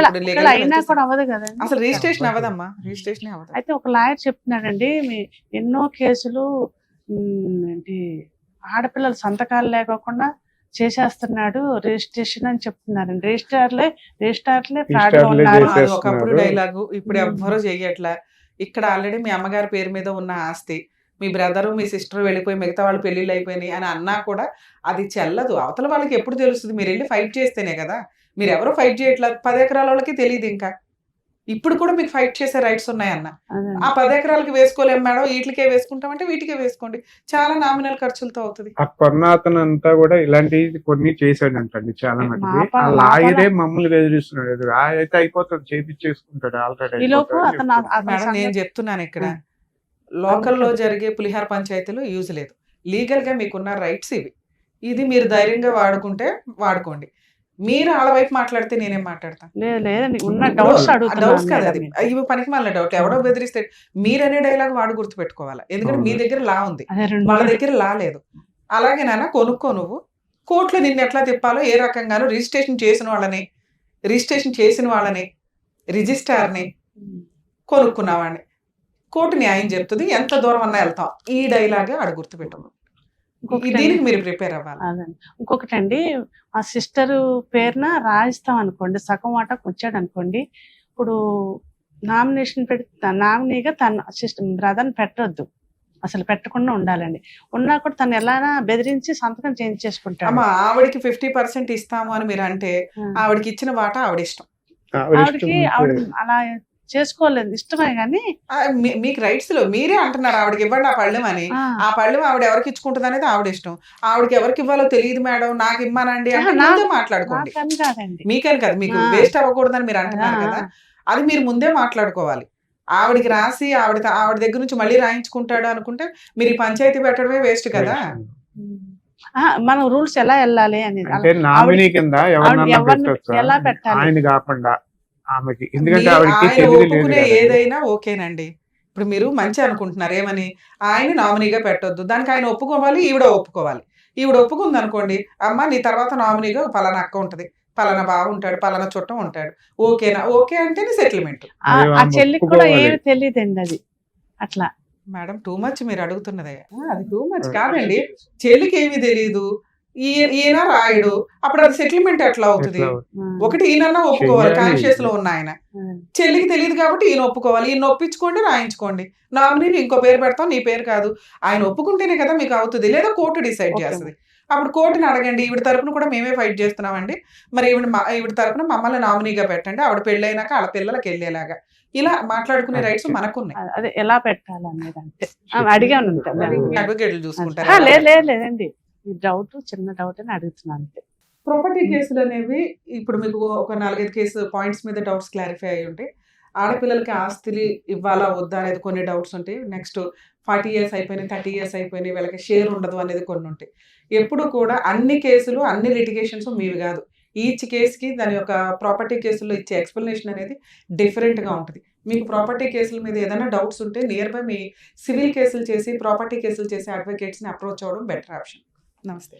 అసలు రిజిస్ట్రేషన్ అవ్వదమ్మా, రిజిస్ట్రేషన్ అవ్వదు. అయితే ఒక లాయర్ చెప్తున్నాడండి, ఎన్నో కేసులు ఏంటి ఆడపిల్లల సంతకాలు లేకోకుండా చేసేస్తున్నాడు రిజిస్ట్రేషన్ అని చెప్తున్నారండి. రిజిస్ట్రార్లే ఫ్రాడ్ గా ఉన్నారు. అది ఒకప్పుడు డైలాగు, ఇప్పుడు ఎవ్వరూ చెయ్యట్లా. ఇక్కడ ఆల్రెడీ మీ అమ్మగారి పేరు మీద ఉన్న ఆస్తి మీ బ్రదరు మీ సిస్టర్ వెళ్ళిపోయి మిగతా వాళ్ళు పెళ్ళిళ్ళు అయిపోయినాయి అని అన్నా కూడా అది చెల్లదు. అవతల వాళ్ళకి ఎప్పుడు తెలుస్తుంది, మీరు వెళ్ళి ఫైట్ చేస్తేనే కదా. మీరు ఎవరో ఫైట్ చేయట్లేదు, 10 ఎకరాల వాళ్ళకి తెలియదు. ఇంకా ఇప్పుడు కూడా మీకు ఫైట్ చేసే రైట్స్ ఉన్నాయన్న. ఆ 10 ఎకరాలకి వేసుకోలేము మేడం, వీటికే వేసుకుంటామంటే వీటికే వేసుకోండి, చాలా నామినల్ ఖర్చులతో అవుతుంది. ఆ కొన్నాతను అంతా కూడా ఇలాంటివి కొన్ని చేశాడంటండి చాలా మంది. ఆ లాయరే మమ్మల్ని బెదిరిస్తున్నాడు, అయితే అయిపోతుంది చేపించేసుకుంటాడు ఆల్రెడీ. మేడం నేను చెప్తున్నాను, ఇక్కడ లోకల్లో జరిగే పులిహార పంచాయతీలో యూజ్ లేదు. లీగల్ గా మీకున్న రైట్స్ ఇవి. ఇది మీరు ధైర్యంగా వాడుకుంటే వాడుకోండి. మీరు ఆళ్ళ వైపు మాట్లాడితే నేనేం మాట్లాడతాను? డౌట్స్ కాదు, అది ఇవి పనికి మళ్ళీ డౌట్. ఎవడో బెదిరిస్తే మీరనే డైలాగ్ వాడు గుర్తుపెట్టుకోవాలి. ఎందుకంటే మీ దగ్గర లా ఉంది, వాళ్ళ దగ్గర లా లేదు. అలాగే నాన్న కొనుక్కో, నువ్వు కోర్టులో నిన్ను ఎట్లా తిప్పాలో ఏ రకంగానో రిజిస్ట్రేషన్ చేసిన వాళ్ళని రిజిస్ట్రార్ని కొనుక్కున్నవాడిని కోర్టు న్యాయం చెప్తుంది, ఎంత దూరం అన్నా వెళ్తాం. ఈ డైలాగే ఆడు గుర్తుపెట్టు. దీనికి మీరు ప్రిపేర్ అవ్వాలి. ఇంకొకటి అండి, ఆ సిస్టర్ పేరున రాయిస్తాం అనుకోండి, సగం వాటాకు వచ్చాడు అనుకోండి, ఇప్పుడు నామినేషన్ పెడితే నామినీగా తన సిస్టర్ బ్రదర్ని పెట్టద్దు, అసలు పెట్టకుండా ఉండాలండి. ఉన్నా కూడా తను ఎలా బెదిరించి సంతకం చేయించేసుకుంటాడు. అమ్మా ఆవిడకి 50% ఇస్తాము అని మీరు అంటే ఆవిడకి ఇచ్చిన వాటా ఆవిడ ఇష్టం. ఆవిడ అలా చేసుకోలేదు, ఇష్టమే కానీ మీకు రైట్స్ లో మీరే అంటున్నారు ఆవిడకి ఇవ్వండి ఆ పళ్ళెం అని. ఆ పళ్ళెం ఆవిడ ఎవరికి ఇచ్చుకుంటుంది అనేది ఆవిడ ఇష్టం. ఆవిడకి ఎవరికి ఇవ్వాలో తెలియదు మేడం, నాకు ఇవ్వనండి అంటే ముందే మాట్లాడుకోండి. మీకని కదా, మీకు వేస్ట్ అవ్వకూడదని మీరు అంటున్నారు కదా, అది మీరు ముందే మాట్లాడుకోవాలి. ఆవిడకి రాసి ఆవిడ దగ్గర నుంచి మళ్ళీ రాయించుకుంటాడు అనుకుంటే మీరు ఈ పంచాయతీ పెట్టడమే వేస్ట్ కదా. మనం రూల్స్ ఎలా వెళ్ళాలి అనేది ఎలా పెట్టాలి కాకుండా ఆమెకి, ఒప్పుకునే ఏదైనా ఓకేనండి. ఇప్పుడు మీరు మంచి అనుకుంటున్నారు ఏమని, ఆయన నామినీగా పెట్టొద్దు, దానికి ఆయన ఒప్పుకోవాలి, ఈవిడ ఒప్పుకోవాలి. ఈవిడ ఒప్పుకుంది అనుకోండి, అమ్మ నీ తర్వాత నామినీగా పలానా అక్క ఉంటది, పలానా బావ ఉంటాడు, పలానా చుట్టం ఉంటాడు, ఓకేనా? ఓకే అంటేనే సెటిల్మెంట్. ఆ చెల్లికి కూడా ఏమి తెలియదండి అది. అట్లా మేడం టూ మచ్ మీరు అడుగుతున్నదే, అది టూ మచ్ కాదండి. చెల్లికి ఏమీ తెలియదు, ఈయన రాయుడు, అప్పుడు అది సెటిల్మెంట్ ఎట్లా అవుతుంది? ఒకటి ఈయన ఒప్పుకోవాలి, కాన్షియస్ లో ఉన్న ఆయన. చెల్లికి తెలియదు కాబట్టి ఈయన ఒప్పుకోవాలి, ఈయన ఒప్పించుకోండి, రాయించుకోండి. నామినీని ఇంకో పేరు పెడతాం, నీ పేరు కాదు. ఆయన ఒప్పుకుంటేనే కదా మీకు అవుతుంది, లేదా కోర్టు డిసైడ్ చేస్తుంది. అప్పుడు కోర్టుని అడగండి, ఈవిడ తరపున కూడా మేమే ఫైట్ చేస్తున్నామండి, మరి ఈవిడ తరపున మమ్మల్ని నామినీగా పెట్టండి, ఆవిడ పెళ్ళైనాక వాళ్ళ పిల్లలకి వెళ్ళేలాగా. ఇలా మాట్లాడుకునే రైట్స్ మనకున్నాయి. అదే ఎలా పెట్టాలనేది అంటే అడిగాను, అడ్వకేట్లు చూసుకుంటారు. లేదండి, డౌట్ చిన్న డౌట్ అని అడుగుతున్నాను. ప్రాపర్టీ కేసులు అనేవి ఇప్పుడు మీకు ఒక 4-5 కేసు పాయింట్స్ మీద డౌట్స్ క్లారిఫై అయ్యి ఉంటాయి. ఆడపిల్లలకి ఆస్తులు ఇవ్వాలా వద్దా అనేది కొన్ని డౌట్స్ ఉంటాయి. నెక్స్ట్ 40 years అయిపోయినాయి, 30 years అయిపోయినాయి, వీళ్ళకి షేర్ ఉండదు అనేది కొన్ని ఉంటాయి. ఎప్పుడు కూడా అన్ని కేసులు అన్ని లిటిగేషన్స్ మీవి కాదు. ఈచ్ కేసుకి దాని యొక్క ప్రాపర్టీ కేసుల్లో ఇచ్చే ఎక్స్ప్లెనేషన్ అనేది డిఫరెంట్గా ఉంటుంది. మీకు ప్రాపర్టీ కేసుల మీద ఏదైనా డౌట్స్ ఉంటే నియర్ బై మీ సివిల్ కేసులు చేసి ప్రాపర్టీ కేసులు చేసే అడ్వకేట్స్ని అప్రోచ్ అవ్వడం బెటర్ ఆప్షన్. నమస్తే.